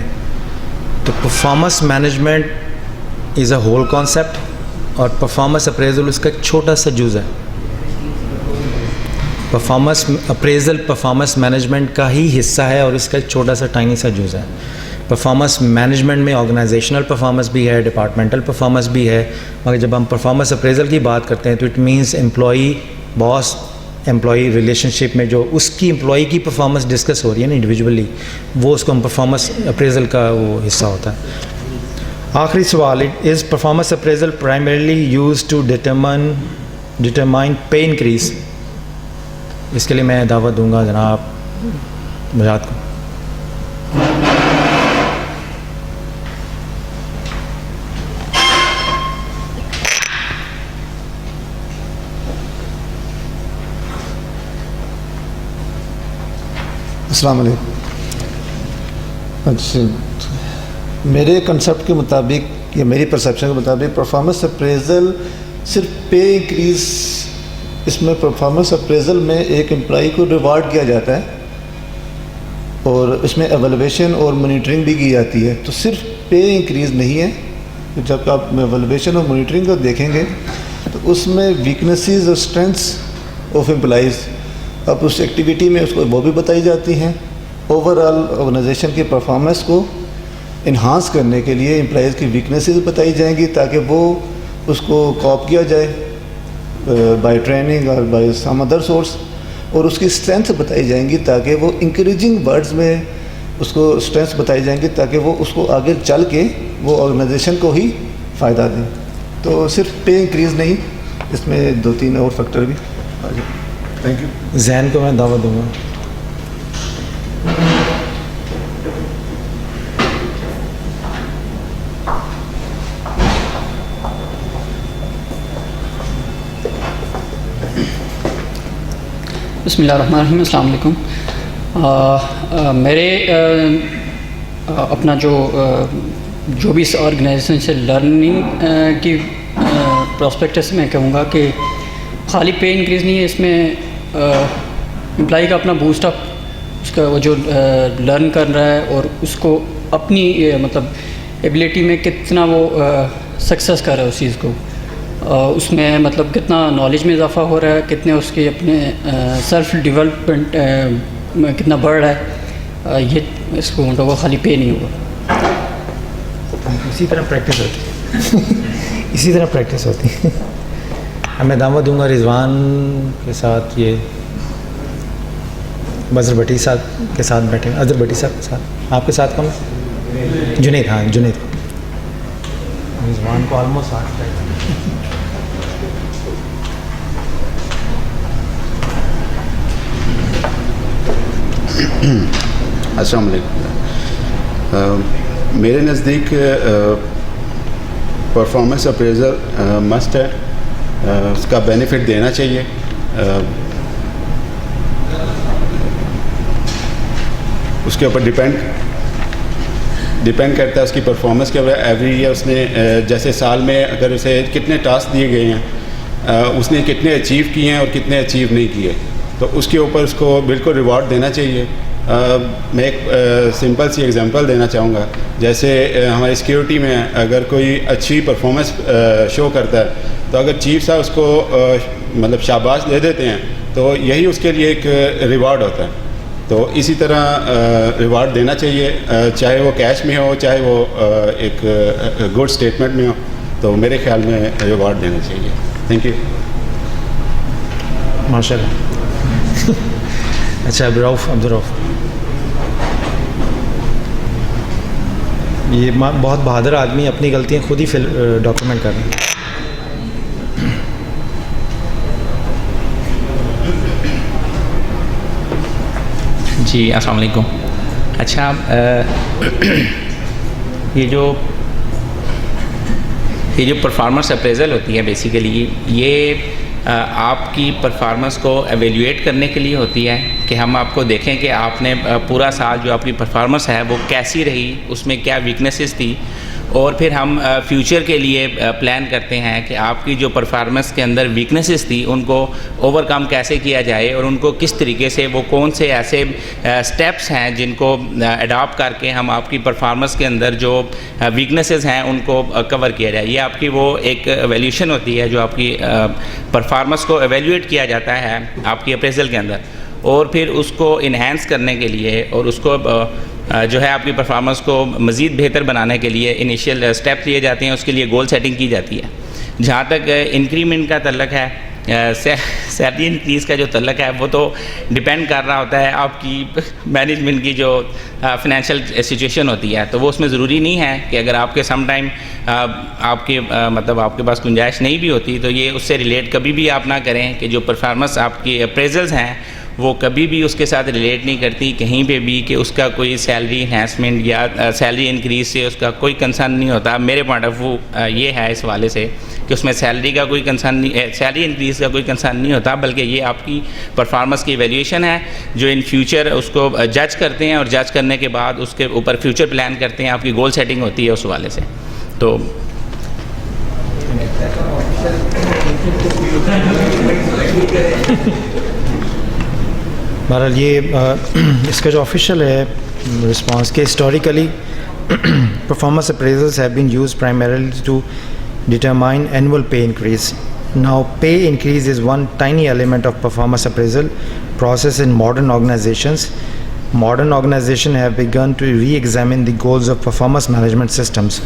تو performance management is a whole concept اور پرفارمنس اپریزل اس کا ایک چھوٹا سا جز ہے. پرفارمنس اپریزل پرفارمنس مینجمنٹ کا ہی حصہ ہے اور اس کا ایک چھوٹا سا ٹائنی سا جز ہے. پرفارمنس مینجمنٹ میں آرگنائزیشنل پرفارمنس بھی ہے, ڈپارٹمنٹل پرفارمنس بھی ہے, مگر جب ہم پرفارمنس اپریزل کی بات کرتے ہیں تو it means employee boss employee relationship میں جو اس کی امپلائی کی پرفارمنس ڈسکس ہو رہی ہے نا انڈیویجولی, وہ اس کو ہم پرفارمنس اپریزل کا وہ حصہ ہوتا ہے. آخری سوال, is performance appraisal primarily use to determine pay increase? اس کے لیے میں دعوت دوں گا جناب مجاہد کو. السلام علیکم. اچھا, میرے کنسیپٹ کے مطابق یا میری پرسیپشن کے مطابق پرفارمنس اپریزل صرف پے انکریز, اس میں پرفارمنس اپریزل میں ایک امپلائی کو ریوارڈ کیا جاتا ہے اور اس میں ایویلویشن اور مانیٹرنگ بھی کی جاتی ہے, تو صرف پے انکریز نہیں ہے. جب آپ ایویلویشن اور مانیٹرنگ کو دیکھیں گے تو اس میں ویکنیسز اور اسٹرینتھس آف امپلائیز اب اس ایکٹیویٹی میں اس کو وہ بھی بتائی جاتی ہیں. اوور آل آرگنائزیشن کی پرفارمنس کو انہانس کرنے کے لیے امپلائیز کی ویکنیسز بتائی جائیں گی تاکہ وہ اس کو کوپ کیا جائے بائی ٹریننگ اور بائی سم ادر سورس, اور اس کی اسٹرینتھ بتائی جائیں گی تاکہ وہ انکریجنگ ورڈز میں اس کو اسٹرینتھ بتائی جائیں گی تاکہ وہ اس کو آگے چل کے وہ آرگنائزیشن کو ہی فائدہ دیں. تو صرف پے انکریز نہیں, اس میں 2-3 اور فیکٹر بھی آ جائیں. Thank you. ذہن کو میں دعوت دوں گا. بسم اللہ الرحمن الرحیم. السلام علیکم. میرے اپنا جو بھی اس آرگنائزیشن سے لرننگ کی پراسپیکٹس میں کہوں گا کہ خالی پے انکریز نہیں ہے, اس میں امپلائی کا اپنا بوسٹ اپ, اس کا وہ جو لرن کر رہا ہے اور اس کو اپنی مطلب ایبلٹی میں کتنا وہ سکسیس کر رہا ہے اس چیز کو, اس میں مطلب کتنا نالج میں اضافہ ہو رہا ہے, کتنے اس کے اپنے سیلف ڈیولپمنٹ میں کتنا بڑھ رہا ہے, یہ اس کو مطلب وہ خالی پے نہیں ہوگا. اسی طرح پریکٹس ہوتی ہے. میں دعوت دوں گا رضوان کے ساتھ, یہ بظر بھٹی صاحب کے ساتھ بیٹھے, اظہر بھٹی صاحب کے ساتھ. آپ کے ساتھ کون؟ جنید. ہاں جنید. رضوان کو آلموسٹ 8 السلام علیکم. میرے نزدیک پرفارمنس اپریزل مسٹ ہے, اس کا بینیفٹ دینا چاہیے. اس کے اوپر ڈپینڈ کرتا ہے اس کی پرفارمنس کے اوپر. ایوری ایئر اس نے جیسے سال میں اگر اسے کتنے ٹاسک دیے گئے ہیں, اس نے کتنے اچیو کیے ہیں اور کتنے اچیو نہیں کیے, تو اس کے اوپر اس کو بالکل ریوارڈ دینا چاہیے. میں ایک سمپل سی ایگزامپل دینا چاہوں گا. جیسے ہماری سیکیورٹی میں اگر کوئی اچھی پرفارمنس شو کرتا ہے تو اگر چیف صاحب اس کو مطلب شاباش دے دیتے ہیں تو یہی اس کے لیے ایک ریوارڈ ہوتا ہے. تو اسی طرح ریوارڈ دینا چاہیے, چاہے وہ کیش میں ہو چاہے وہ ایک گڈ اسٹیٹمنٹ میں ہو, تو میرے خیال میں ریوارڈ دینا چاہیے. Thank you. ماشاء اللہ. اچھا عبدالرؤف, یہ بہت بہادر آدمی اپنی غلطیاں خود ہی ڈاکومنٹ کر رہے ہیں. جی السلام علیکم. اچھا, یہ جو پرفارمنس اپریزل ہوتی ہے بیسیکلی یہ آپ کی پرفارمنس کو ایویلیویٹ کرنے کے لیے ہوتی ہے کہ ہم آپ کو دیکھیں کہ آپ نے پورا سال جو آپ کی پرفارمنس ہے وہ کیسی رہی, اس میں کیا ویکنیسز تھی, اور پھر ہم فیوچر کے لیے پلان کرتے ہیں کہ آپ کی جو پرفارمنس کے اندر ویکنیسز تھی ان کو اوور کم کیسے کیا جائے, اور ان کو کس طریقے سے, وہ کون سے ایسے سٹیپس ہیں جن کو اڈاپٹ کر کے ہم آپ کی پرفارمنس کے اندر جو ویکنیسز ہیں ان کو کور کیا جائے. یہ آپ کی وہ ایک ایویلیوشن ہوتی ہے جو آپ کی پرفارمنس کو ایویلیویٹ کیا جاتا ہے آپ کی اپریزل کے اندر, اور پھر اس کو انہینس کرنے کے لیے اور اس کو جو ہے آپ کی پرفارمنس کو مزید بہتر بنانے کے لیے انیشیل اسٹیپ لیے جاتے ہیں, اس کے لیے گول سیٹنگ کی جاتی ہے. جہاں تک انکریمنٹ کا تعلق ہے, سیلری انکریز کا جو تعلق ہے وہ تو ڈپینڈ کر رہا ہوتا ہے آپ کی مینجمنٹ کی جو فنینشیل سچویشن ہوتی ہے, تو وہ اس میں ضروری نہیں ہے کہ اگر آپ کے سم ٹائم آپ کے مطلب آپ کے پاس گنجائش نہیں بھی ہوتی تو یہ اس سے ریلیٹ کبھی بھی آپ نہ کریں کہ جو پرفارمنس آپ کی اپریزلز ہیں وہ کبھی بھی اس کے ساتھ ریلیٹ نہیں کرتی کہیں پہ بھی کہ اس کا کوئی سیلری انہینسمنٹ یا سیلری انکریز سے اس کا کوئی کنسرن نہیں ہوتا. میرے پوائنٹ آف ویو یہ ہے اس حوالے سے کہ اس میں سیلری کا کوئی کنسرن نہیں, سیلری انکریز کا کوئی کنسرن نہیں ہوتا, بلکہ یہ آپ کی پرفارمنس کی ایویلیویشن ہے جو ان فیوچر اس کو جج کرتے ہیں, اور جج کرنے کے بعد اس کے اوپر فیوچر پلان کرتے ہیں, آپ کی گول سیٹنگ ہوتی ہے اس حوالے سے. تو بہرحال یہ اس کا جو آفیشیل ہے رسپانس کہ historically performance appraisals have been used primarily to determine annual pay increase. Now pay increase is one tiny element of performance appraisal process in modern organizations. Modern organizations have begun to re-examine the goals of performance management systems.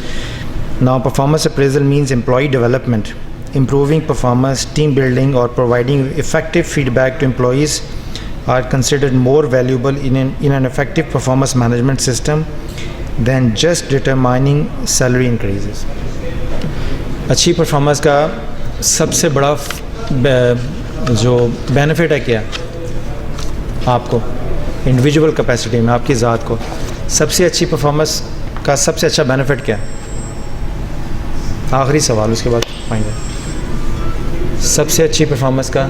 Now performance appraisal means employee development, improving performance, team building, or providing effective feedback to employees are considered more valuable in an effective performance management system than just determining salary increases. اچھی پرفارمنس کا سب سے بڑا جو بینیفٹ ہے کیا آپ کو انڈیویجول کیپیسٹی میں, آپ کی ذات کو سب سے اچھی پرفارمنس کا سب سے اچھا بینیفٹ کیا؟ آخری سوال, اس کے بعد پوائنٹ ہے. سب سے اچھی پرفارمنس کا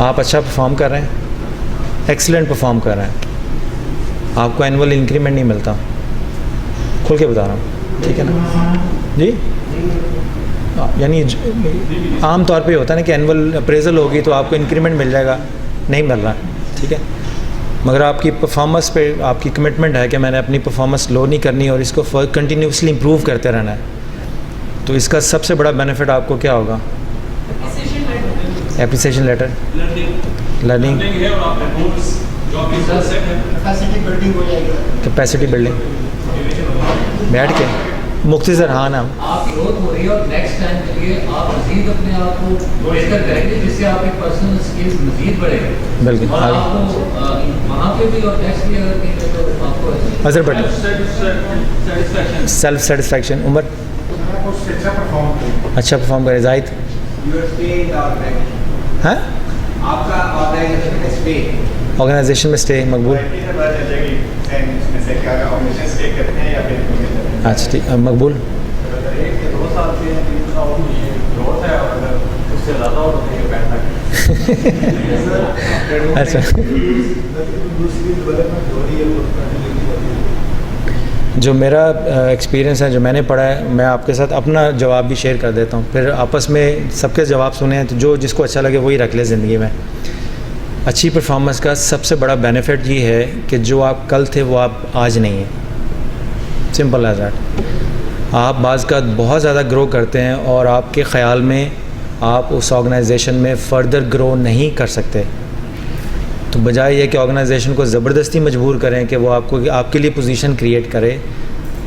آپ اچھا پرفارم کر رہے ہیں, ایکسلنٹ پرفارم کر رہے ہیں, آپ کو اینول انکریمنٹ نہیں ملتا, کھل کے بتا رہا ہوں, ٹھیک ہے نا جی. یعنی عام طور پہ ہوتا ہے نا کہ اینول اپریزل ہوگی تو آپ کو انکریمنٹ مل جائے گا, نہیں مل رہا, ٹھیک ہے. مگر آپ کی پرفارمنس پہ آپ کی کمٹمنٹ ہے کہ میں نے اپنی پرفارمنس لو نہیں کرنی اور اس کو کنٹینیوسلی امپروو کرتے رہنا ہے, تو اس کا سب سے بڑا بینیفٹ آپ کو کیا ہوگا؟ Appreciation letter, learning, capacity building, بیٹھ کے مختصر. ہاں نا آپ گروتھ ہو رہی ہے اور نیکسٹ ٹائم کے لیے آپ مزید اپنے آپ کو بہتر کریں گے جس سے آپ کی پرسنل اسکلز مزید بڑھے گا. بالکل, اور آپ کو وہاں پہ بھی اور نیکسٹ بھی اگر کہیں تو آپ کو اثر پڑے, سیلف سیٹسفیکشن. عمر اچھا پرفارم کرے. زاہد ہاں آپ کا آرگنائزیشن میں اسٹے مقبول. اچھا ٹھیک, مقبول. اچھا جو میرا ایکسپیرینس ہے, جو میں نے پڑھا ہے, میں آپ کے ساتھ اپنا جواب بھی شیئر کر دیتا ہوں, پھر آپس میں سب کے جواب سنے ہیں تو جو جس کو اچھا لگے وہی رکھ لے زندگی میں. اچھی پرفارمنس کا سب سے بڑا بینیفٹ یہ ہے کہ جو آپ کل تھے وہ آپ آج نہیں ہیں, سمپل ایز دیٹ. آپ بعض کا بہت زیادہ گرو کرتے ہیں اور آپ کے خیال میں آپ اس آرگنائزیشن میں فردر گرو نہیں کر سکتے, تو بجائے یہ کہ آرگنائزیشن کو زبردستی مجبور کریں کہ وہ آپ کے لیے پوزیشن کریٹ کرے,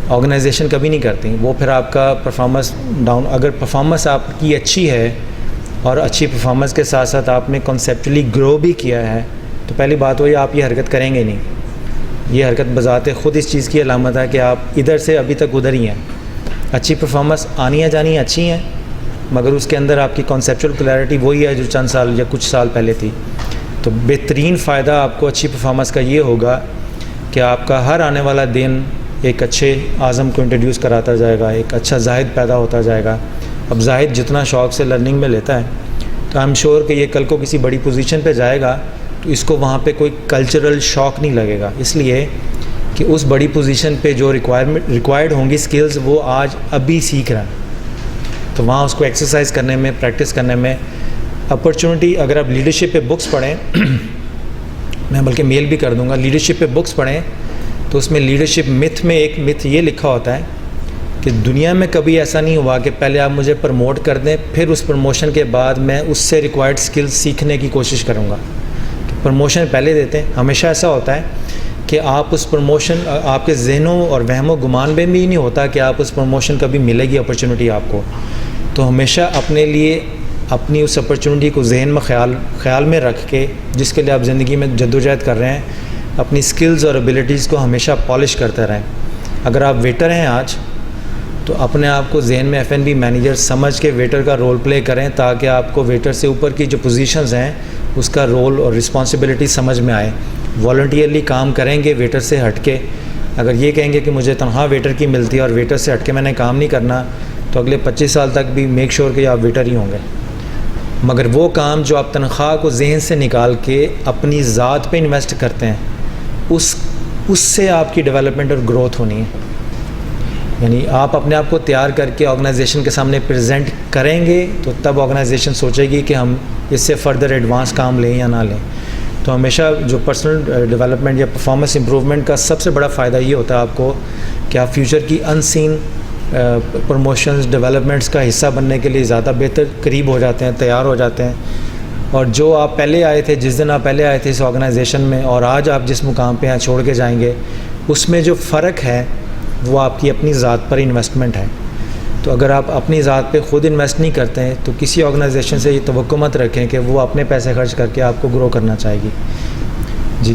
آرگنائزیشن کبھی نہیں کرتی, وہ پھر آپ کا پرفارمنس ڈاؤن. اگر پرفارمنس آپ کی اچھی ہے اور اچھی پرفارمنس کے ساتھ ساتھ آپ نے کنسیپچولی گرو بھی کیا ہے تو پہلی بات وہی آپ یہ حرکت کریں گے نہیں. یہ حرکت بذات خود اس چیز کی علامت ہے کہ آپ ادھر سے ابھی تک ادھر ہی ہیں. اچھی پرفارمنس آنی ہے جانی اچھی ہیں, مگر اس کے اندر آپ کی کنسیپچول کلیئرٹی وہی ہے جو چند سال یا کچھ سال پہلے تھی. تو بہترین فائدہ آپ کو اچھی پرفارمنس کا یہ ہوگا کہ آپ کا ہر آنے والا دن ایک اچھے اعظم کو انٹروڈیوس کراتا جائے گا, ایک اچھا زاہد پیدا ہوتا جائے گا, اب زاہد جتنا شوق سے لرننگ میں لیتا ہے تو آئی ایم شیور کہ یہ کل کو کسی بڑی پوزیشن پہ جائے گا تو اس کو وہاں پہ کوئی کلچرل شوق نہیں لگے گا، اس لیے کہ اس بڑی پوزیشن پہ جو ریکوائرڈ ہوں گی سکلز وہ آج ابھی سیکھ رہا ہے، تو وہاں اس کو ایکسرسائز کرنے میں، پریکٹس کرنے میں اپرچونٹی. اگر آپ لیڈرشپ پہ بکس پڑھیں میں بلکہ میل بھی کر دوں گا، لیڈرشپ پہ بکس پڑھیں تو اس میں لیڈرشپ متھ میں ایک متھ یہ لکھا ہوتا ہے کہ دنیا میں کبھی ایسا نہیں ہوا کہ پہلے آپ مجھے پروموٹ کر دیں، پھر اس پروموشن کے بعد میں اس سے ریکوائرڈ سکلز سیکھنے کی کوشش کروں گا. پروموشن پہلے دیتے ہیں، ہمیشہ ایسا ہوتا ہے کہ آپ اس پروموشن، آپ کے ذہنوں اور وہم و گمان میں بھی نہیں ہوتا کہ آپ اس پروموشن کبھی ملے گی اپرچونٹی آپ کو. تو ہمیشہ اپنے لیے اپنی اس اپرچونٹی کو ذہن میں خیال میں رکھ کے جس کے لیے آپ زندگی میں جدوجہد کر رہے ہیں، اپنی سکلز اور ایبیلٹیز کو ہمیشہ پالش کرتے رہیں. اگر آپ ویٹر ہیں آج تو اپنے آپ کو ذہن میں F&B مینیجر سمجھ کے ویٹر کا رول پلے کریں تاکہ آپ کو ویٹر سے اوپر کی جو پوزیشنز ہیں اس کا رول اور رسپانسبلٹی سمجھ میں آئے. والنٹیئرلی کام کریں گے ویٹر سے ہٹ کے. اگر یہ کہیں گے کہ مجھے تنخواہ ویٹر کی ملتی ہے اور ویٹر سے ہٹ کے میں نے کام نہیں کرنا تو اگلے 25 سال تک بھی میک شور کہ آپ ویٹر ہی ہوں گے. مگر وہ کام جو آپ تنخواہ کو ذہن سے نکال کے اپنی ذات پہ انویسٹ کرتے ہیں اس سے آپ کی ڈیولپمنٹ اور گروتھ ہونی ہے. یعنی آپ اپنے آپ کو تیار کر کے آرگنائزیشن کے سامنے پریزنٹ کریں گے تو تب آرگنائزیشن سوچے گی کہ ہم اس سے فردر ایڈوانس کام لیں یا نہ لیں. تو ہمیشہ جو پرسنل ڈیولپمنٹ یا پرفارمنس امپروومنٹ کا سب سے بڑا فائدہ یہ ہوتا ہے آپ کو کہ آپ فیوچر کی ان سین پروموشنز ڈیولپمنٹس کا حصہ بننے کے لیے زیادہ بہتر قریب ہو جاتے ہیں، تیار ہو جاتے ہیں. اور جو آپ پہلے آئے تھے، جس دن آپ پہلے آئے تھے اس آرگنائزیشن میں اور آج آپ جس مقام پہ ہیں چھوڑ کے جائیں گے، اس میں جو فرق ہے وہ آپ کی اپنی ذات پر انویسٹمنٹ ہے. تو اگر آپ اپنی ذات پہ خود انویسٹ نہیں کرتے ہیں تو کسی آرگنائزیشن سے یہ توقع مت رکھیں کہ وہ اپنے پیسے خرچ کر کے آپ کو گرو کرنا چاہے گی. جی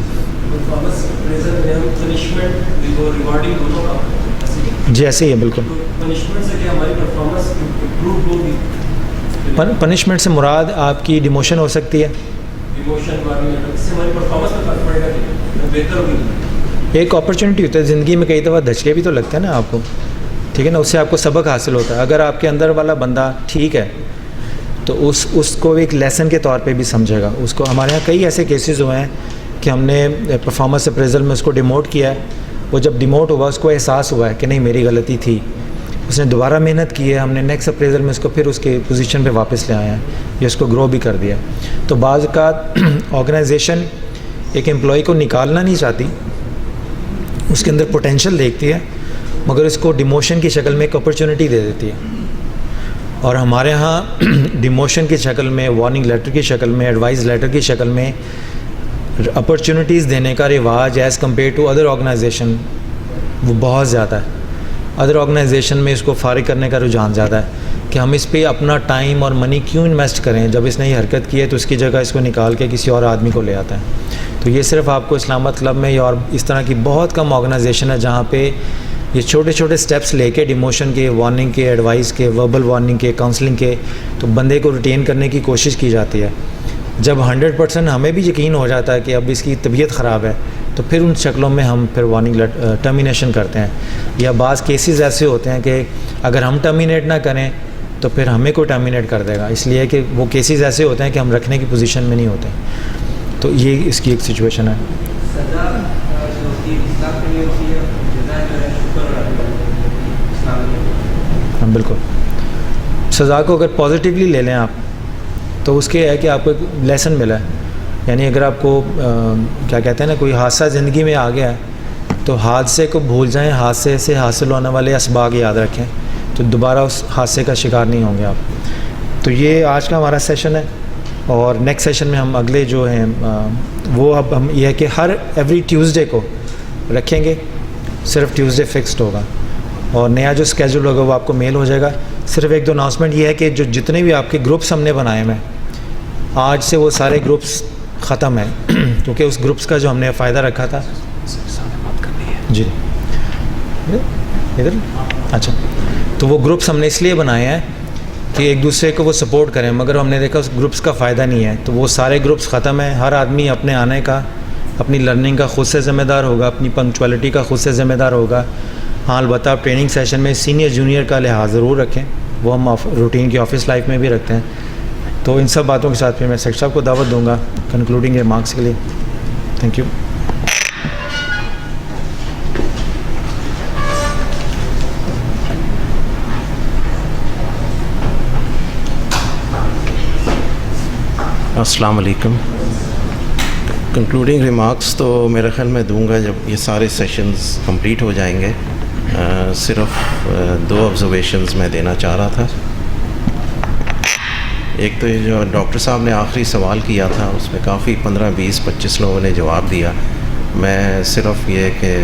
جی ایسے ہی ہے بالکل. پنشمنٹ سے مراد آپ کی ڈیموشن ہو سکتی ہے. ایک اپرچونٹی ہوتا ہے زندگی میں، کئی دفعہ دھچکے بھی تو لگتے ہیں نا آپ کو، ٹھیک ہے نا، اس سے آپ کو سبق حاصل ہوتا ہے. اگر آپ کے اندر والا بندہ ٹھیک ہے تو اس کو ایک لیسن کے طور پہ بھی سمجھے گا. اس کو ہمارے یہاں کئی ایسے کیسز ہوئے ہیں کہ ہم نے پرفارمنس اپریزل میں اس کو ڈیموٹ کیا ہے، وہ جب ڈیموٹ ہوا اس کو احساس ہوا ہے کہ نہیں میری غلطی تھی، اس نے دوبارہ محنت کی ہے، ہم نے نیکسٹ اپریزل میں اس کو پھر اس کے پوزیشن پہ واپس لے آئے ہیں، یہ اس کو گرو بھی کر دیا. تو بعض اوقات آرگنائزیشن ایک امپلائی کو نکالنا نہیں چاہتی، اس کے اندر پوٹینشیل دیکھتی ہے مگر اس کو ڈیموشن کی شکل میں ایک اپرچونٹی دے دیتی ہے. اور ہمارے ہاں ڈیموشن کی شکل میں، وارننگ لیٹر کی شکل میں، ایڈوائز لیٹر کی شکل میں اپرچونٹیز دینے کا رواج as compared to other organisation وہ بہت زیادہ ہے. ادر آرگنائزیشن میں اس کو فارغ کرنے کا رجحان زیادہ ہے کہ ہم اس پہ اپنا ٹائم اور منی کیوں انویسٹ کریں، جب اس نے یہ حرکت کی ہے تو اس کی جگہ اس کو نکال کے کسی اور آدمی کو لے آتا ہے. تو یہ صرف آپ کو اسلام آباد کلب میں اور اس طرح کی بہت کم آرگنائزیشن ہے جہاں پہ یہ چھوٹے چھوٹے سٹیپس لے کے ڈیموشن کے، وارننگ کے، ایڈوائز کے، وربل وارننگ کے، کاؤنسلنگ کے، تو بندے کو ریٹین کرنے کی کوشش کی جاتی ہے. جب 100% ہمیں بھی یقین ہو جاتا ہے کہ اب اس کی طبیعت خراب ہے تو پھر ان شکلوں میں ہم پھر وارننگ ٹرمینیشن کرتے ہیں. یا بعض کیسز ایسے ہوتے ہیں کہ اگر ہم ٹرمینیٹ نہ کریں تو پھر ہمیں کوئی ٹرمینیٹ کر دے گا، اس لیے کہ وہ کیسز ایسے ہوتے ہیں کہ ہم رکھنے کی پوزیشن میں نہیں ہوتے. تو یہ اس کی ایک سچویشن ہے. ہاں بالکل. سزا کو اگر پازیٹیولی لے لیں آپ تو اس کے ہے کہ آپ کو ایک لیسن ملا ہے. یعنی اگر آپ کو کیا کہتے ہیں نا، کوئی حادثہ زندگی میں آ گیا ہے تو حادثے کو بھول جائیں، حادثے سے حاصل ہونے والے اسباق یاد رکھیں تو دوبارہ اس حادثے کا شکار نہیں ہوں گے آپ. تو یہ آج کا ہمارا سیشن ہے اور نیکسٹ سیشن میں ہم اگلے جو ہیں وہ اب ہم یہ ہے کہ ہر ایوری ٹیوزڈے کو رکھیں گے. صرف ٹیوزڈے فکسڈ ہوگا اور نیا جو اسکیجول ہوگا وہ آپ کو میل ہو جائے گا. صرف ایک دو اناؤنسمنٹ یہ ہے کہ جو جتنے بھی آپ کے گروپس ہم نے بنائے ہیں آج سے وہ سارے گروپس ختم ہیں کیونکہ اس گروپس کا جو ہم نے فائدہ رکھا تھا. جی ادھر اچھا. تو وہ گروپس ہم نے اس لیے بنائے ہیں کہ ایک دوسرے کو وہ سپورٹ کریں، مگر ہم نے دیکھا اس گروپس کا فائدہ نہیں ہے تو وہ سارے گروپس ختم ہیں. ہر آدمی اپنے آنے کا، اپنی لرننگ کا خود سے ذمہ دار ہوگا، اپنی پنکچوالٹی کا خود سے ذمہ دار ہوگا. ہاں البتہ ٹریننگ سیشن میں سینئر جونیئر کا لحاظ ضرور رکھیں وہ ہم روٹین کی آفس لائف میں بھی رکھتے ہیں. تو ان سب باتوں کے ساتھ پھر میں سیکٹر صاحب کو دعوت دوں گا کنکلوڈنگ ریمارکس کے لیے. Thank you. السلام علیکم. کنکلوڈنگ ریمارکس تو میرا خیال میں دوں گا جب یہ سارے سیشنز کمپلیٹ ہو جائیں گے. صرف 2 آبزرویشنز میں دینا چاہ رہا تھا. ایک تو یہ جو ڈاکٹر صاحب نے آخری سوال کیا تھا اس میں کافی 15 20 25 لوگوں نے جواب دیا. میں صرف یہ کہ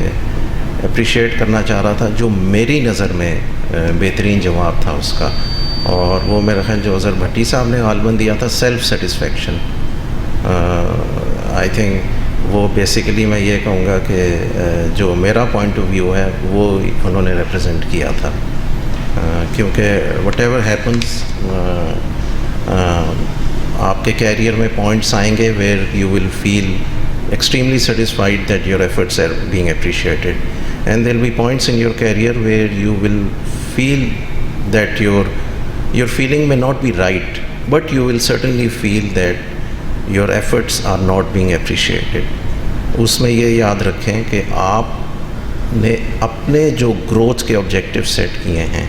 اپریشیٹ کرنا چاہ رہا تھا جو میری نظر میں بہترین جواب تھا اس کا, اور وہ میرا خیال جو اظہر بھٹی صاحب نے غالباً دیا تھا سیلف سیٹسفیکشن. آئی تھنک وہ بیسیکلی میں یہ کہوں گا کہ جو میرا پوائنٹ آف ویو ہے وہ انہوں نے ریپرزینٹ کیا تھا, کیونکہ وٹ ایور ہیپنس آپ کے کیریئر میں پوائنٹس آئیں گے where you will feel extremely satisfied that your efforts are being appreciated, and there will be points in your career where you will feel that your feeling may not be right, but you will certainly feel that your efforts are not being appreciated. اس میں یہ یاد رکھیں کہ آپ نے اپنے جو گروتھ کے آبجیکٹیو سیٹ کیے ہیں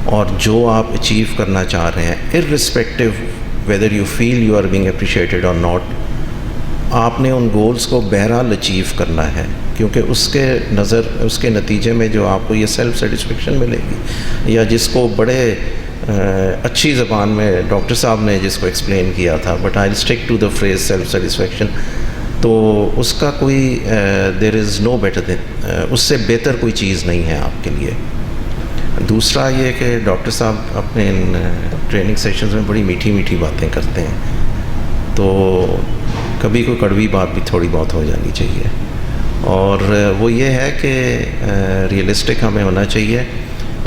اور جو آپ اچیو کرنا چاہ رہے ہیں irrespective whether you feel you are being appreciated or not, آپ نے ان گولز کو بہرحال اچیو کرنا ہے, کیونکہ اس کے نتیجے میں جو آپ کو یہ سیلف سیٹسفیکشن ملے گی, یا جس کو بڑے اچھی زبان میں ڈاکٹر صاحب نے جس کو ایکسپلین کیا تھا, but I stick to the phrase self satisfaction, تو اس کا کوئی دیر از نو بیٹر دین, اس سے بہتر کوئی چیز نہیں ہے آپ کے لیے. دوسرا یہ کہ ڈاکٹر صاحب اپنے ان ٹریننگ سیشنز میں بڑی میٹھی میٹھی باتیں کرتے ہیں, تو کبھی کوئی کڑوی بات بھی تھوڑی بہت ہو جانی چاہیے, اور وہ یہ ہے کہ ریئلسٹک ہمیں ہونا چاہیے.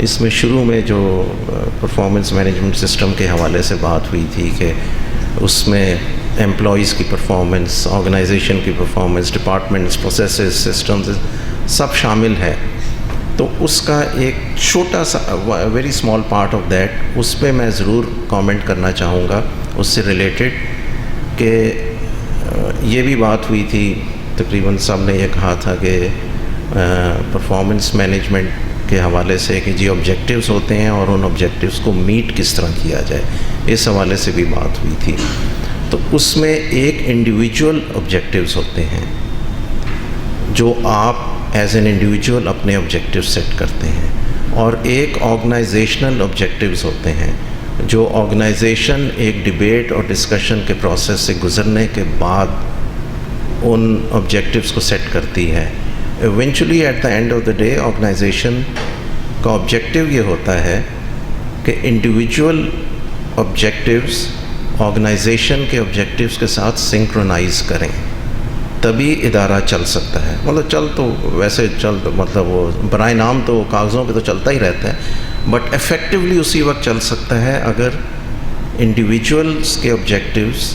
اس میں شروع میں جو پرفارمنس مینجمنٹ سسٹم کے حوالے سے بات ہوئی تھی کہ اس میں امپلائیز کی پرفارمنس, آرگنائزیشن کی پرفارمنس, ڈپارٹمنٹس, پروسیسز, سسٹمز سب شامل ہے, تو اس کا ایک چھوٹا سا very small part of that, اس پہ میں ضرور کامنٹ کرنا چاہوں گا اس سے ریلیٹڈ, کہ یہ بھی بات ہوئی تھی تقریباً سب نے یہ کہا تھا کہ پرفارمنس مینجمنٹ کے حوالے سے کہ جی آبجیکٹیوز ہوتے ہیں اور ان آبجیکٹیوز کو میٹ کس طرح کیا جائے, اس حوالے سے بھی بات ہوئی تھی. تو اس میں ایک انڈیویجول آبجیکٹیوز ہوتے ہیں جو آپ ایز این انڈیویجول اپنے آبجیکٹیو سیٹ کرتے ہیں, اور ایک آرگنائزیشنل آبجیکٹیوز ہوتے ہیں جو آرگنائزیشن ایک ڈیبیٹ اور ڈسکشن کے پروسیس سے گزرنے کے بعد ان آبجیکٹیوز کو سیٹ کرتی ہے. Eventually at the end of the day organisation کا آبجیکٹیو یہ ہوتا ہے کہ انڈیویجول آبجیکٹیوز آرگنائزیشن کے آبجیکٹیوز کے ساتھ سنکرونائز کریں, تبھی ادارہ چل سکتا ہے. مطلب وہ برائے نام تو کاغذوں پہ تو چلتا ہی رہتا ہے, بٹ افیکٹولی اسی وقت چل سکتا ہے اگر انڈیویجولس کے آبجیکٹیوز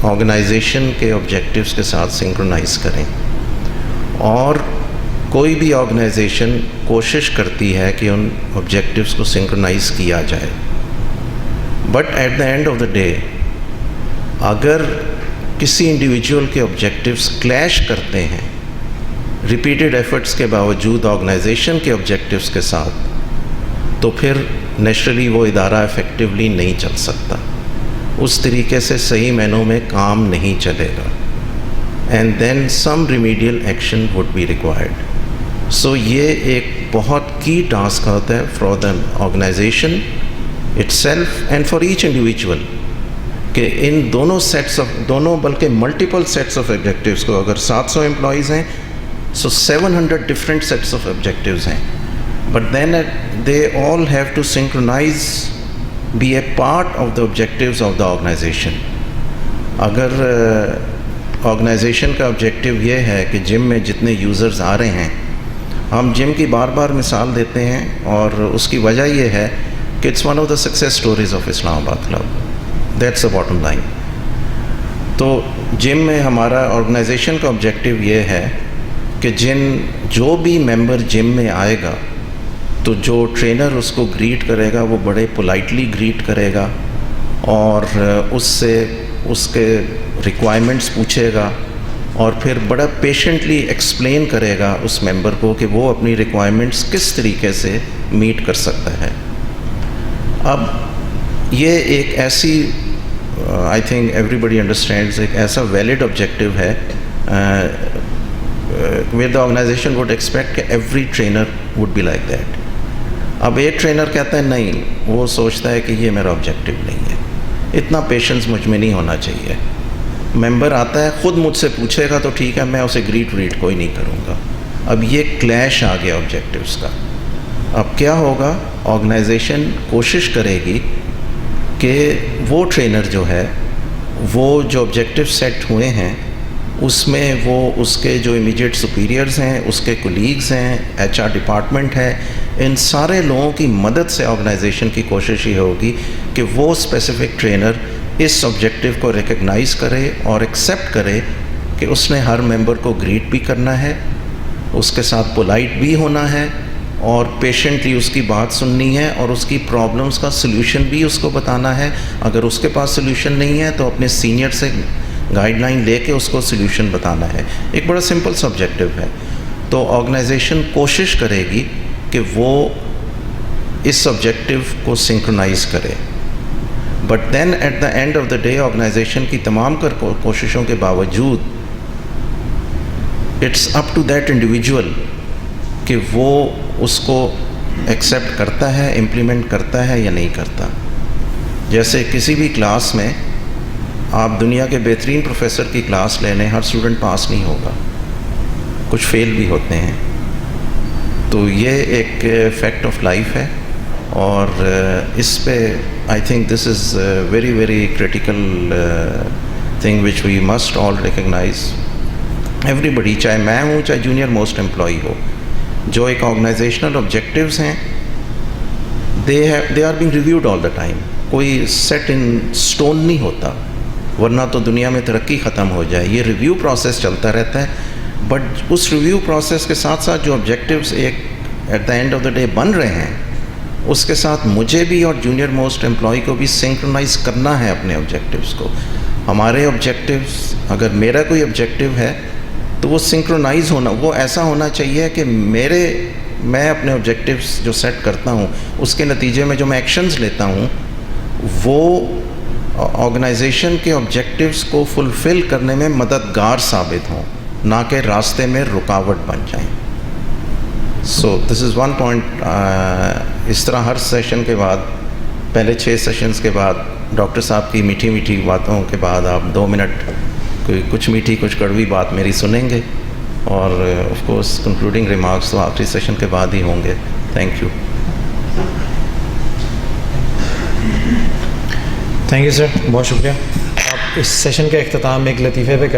آرگنائزیشن کے آبجیکٹیوز کے ساتھ سنکرونائز کریں. اور کوئی بھی آرگنائزیشن کوشش کرتی ہے کہ ان آبجیکٹیوز کو سنکرونائز کیا جائے, but at the end of the day اگر کسی انڈیویجول کے آبجیکٹیوز کلیش کرتے ہیں ریپیٹڈ ایفرٹس کے باوجود آرگنائزیشن کے آبجیکٹیوز کے ساتھ, تو پھر نیچرلی وہ ادارہ افیکٹولی نہیں چل سکتا, اس طریقے سے صحیح معنوں میں کام نہیں چلے گا, and then some remedial action would be required. So یہ ایک بہت کی ٹاسک ہوتا ہے for the organization itself and for each individual, کہ ان دونوں بلکہ ملٹیپل سیٹس آف آبجیکٹیوز کو, اگر 700 امپلائیز ہیں so 700 different sets of objectives ہیں, but then they all have to synchronize, be a part of the objectives of the organization. اگر آرگنائزیشن کا آبجیکٹیو یہ ہے کہ جم میں جتنے یوزرز آ رہے ہیں, ہم جم کی بار بار مثال دیتے ہیں, اور اس کی وجہ یہ ہے کہ it's one of the success stories of Islamabad club, that's the bottom line. تو جم میں ہمارا آرگنائزیشن کا آبجیکٹیو یہ ہے کہ جو بھی ممبر جم میں آئے گا تو جو ٹرینر اس کو گریٹ کرے گا وہ بڑے پولائٹلی گریٹ کرے گا اور اس سے اس کے ریکوائرمنٹس پوچھے گا اور پھر بڑا پیشنٹلی ایکسپلین کرے گا اس ممبر کو کہ وہ اپنی ریکوائرمنٹس کس طریقے سے میٹ کر سکتا ہے. اب یہ ایک ایسی I think everybody understands ایک ایسا ویلڈ آبجیکٹیو ہے where the organization would expect کہ every trainer would be like that. اب ایک ٹرینر کہتا ہے نہیں, وہ سوچتا ہے کہ یہ میرا آبجیکٹیو نہیں ہے. اتنا پیشنس مجھ میں نہیں ہونا چاہیے. ممبر آتا ہے خود مجھ سے پوچھے گا تو ٹھیک ہے, میں اسے گریٹ کوئی نہیں کروں گا. اب یہ کلیش آ گیا آبجیکٹیوز کا. اب کیا ہوگا, آرگنائزیشن کوشش کرے گی کہ وہ ٹرینر جو ہے وہ جو آبجیکٹیو سیٹ ہوئے ہیں اس میں وہ اس کے جو امیڈیٹ سپیریئرز ہیں, اس کے کولیگز ہیں, ایچ آر ڈپارٹمنٹ ہے, ان سارے لوگوں کی مدد سے آرگنائزیشن کی کوشش یہ ہوگی کہ وہ اسپیسیفک ٹرینر اس آبجیکٹیو کو ریکگنائز کرے اور ایکسیپٹ کرے کہ اس نے ہر ممبر کو گریٹ بھی کرنا ہے, اس کے ساتھ پولائٹ بھی ہونا ہے اور پیشنٹلی اس کی بات سننی ہے اور اس کی پرابلمس کا سلوشن بھی اس کو بتانا ہے. اگر اس کے پاس سلوشن نہیں ہے تو اپنے سینئر سے گائیڈ لائن لے کے اس کو سلوشن بتانا ہے. ایک بڑا سمپل سبجیکٹیو ہے. تو آرگنائزیشن کوشش کرے گی کہ وہ اس آبجیکٹیو کو سنکرونائز کرے. But then at the end of the day organisation کی تمام کوششوں کے باوجود it's up to that individual کہ وہ اس کو ایکسیپٹ کرتا ہے, امپلیمنٹ کرتا ہے یا نہیں کرتا. جیسے کسی بھی کلاس میں آپ دنیا کے بہترین پروفیسر کی کلاس لے لیں, ہر اسٹوڈنٹ پاس نہیں ہوگا, کچھ فیل بھی ہوتے ہیں. تو یہ ایک فیکٹ آف لائف ہے اور اس پہ I think this is very very critical thing which we must all recognize. Everybody, چاہے میں ہوں چاہے جونیئر موسٹ امپلائی ہو, جو ایک آرگنائزیشنل آبجیکٹیوز ہیں they are being reviewed all the time. کوئی سیٹ ان اسٹون نہیں ہوتا, ورنہ تو دنیا میں ترقی ختم ہو جائے. یہ ریویو پروسیس چلتا رہتا ہے. بٹ اس ریویو پروسیس کے ساتھ ساتھ جو آبجیکٹیوز ایک at the end of the day بن رہے ہیں, اس کے ساتھ مجھے بھی اور جونیئر موسٹ امپلائی کو بھی سنکرونائز کرنا ہے اپنے آبجیکٹیوز کو. ہمارے آبجیکٹیوز, اگر میرا کوئی آبجیکٹیو ہے تو وہ سنکرونائز ہونا, وہ ایسا ہونا چاہیے کہ میں اپنے آبجیکٹیوز جو سیٹ کرتا ہوں اس کے نتیجے میں جو میں ایکشنز لیتا ہوں وہ آرگنائزیشن کے آبجیکٹیوز کو فلفل کرنے میں مددگار ثابت ہوں, نہ کہ راستے میں رکاوٹ بن جائیں. سو دس از ون پوائنٹ. اس طرح ہر سیشن کے بعد, پہلے 6 سیشنز کے بعد ڈاکٹر صاحب کی میٹھی میٹھی باتوں کے بعد آپ 2 منٹ کوئی کچھ میٹھی کچھ کڑوی بات میری سنیں گے اور آف کورس کنکلوڈنگ ریمارکس تو آخری سیشن کے بعد ہی ہوں گے. Thank you. Thank you sir, بہت شکریہ. آپ اس سیشن کے اختتام میں ایک لطیفے پہ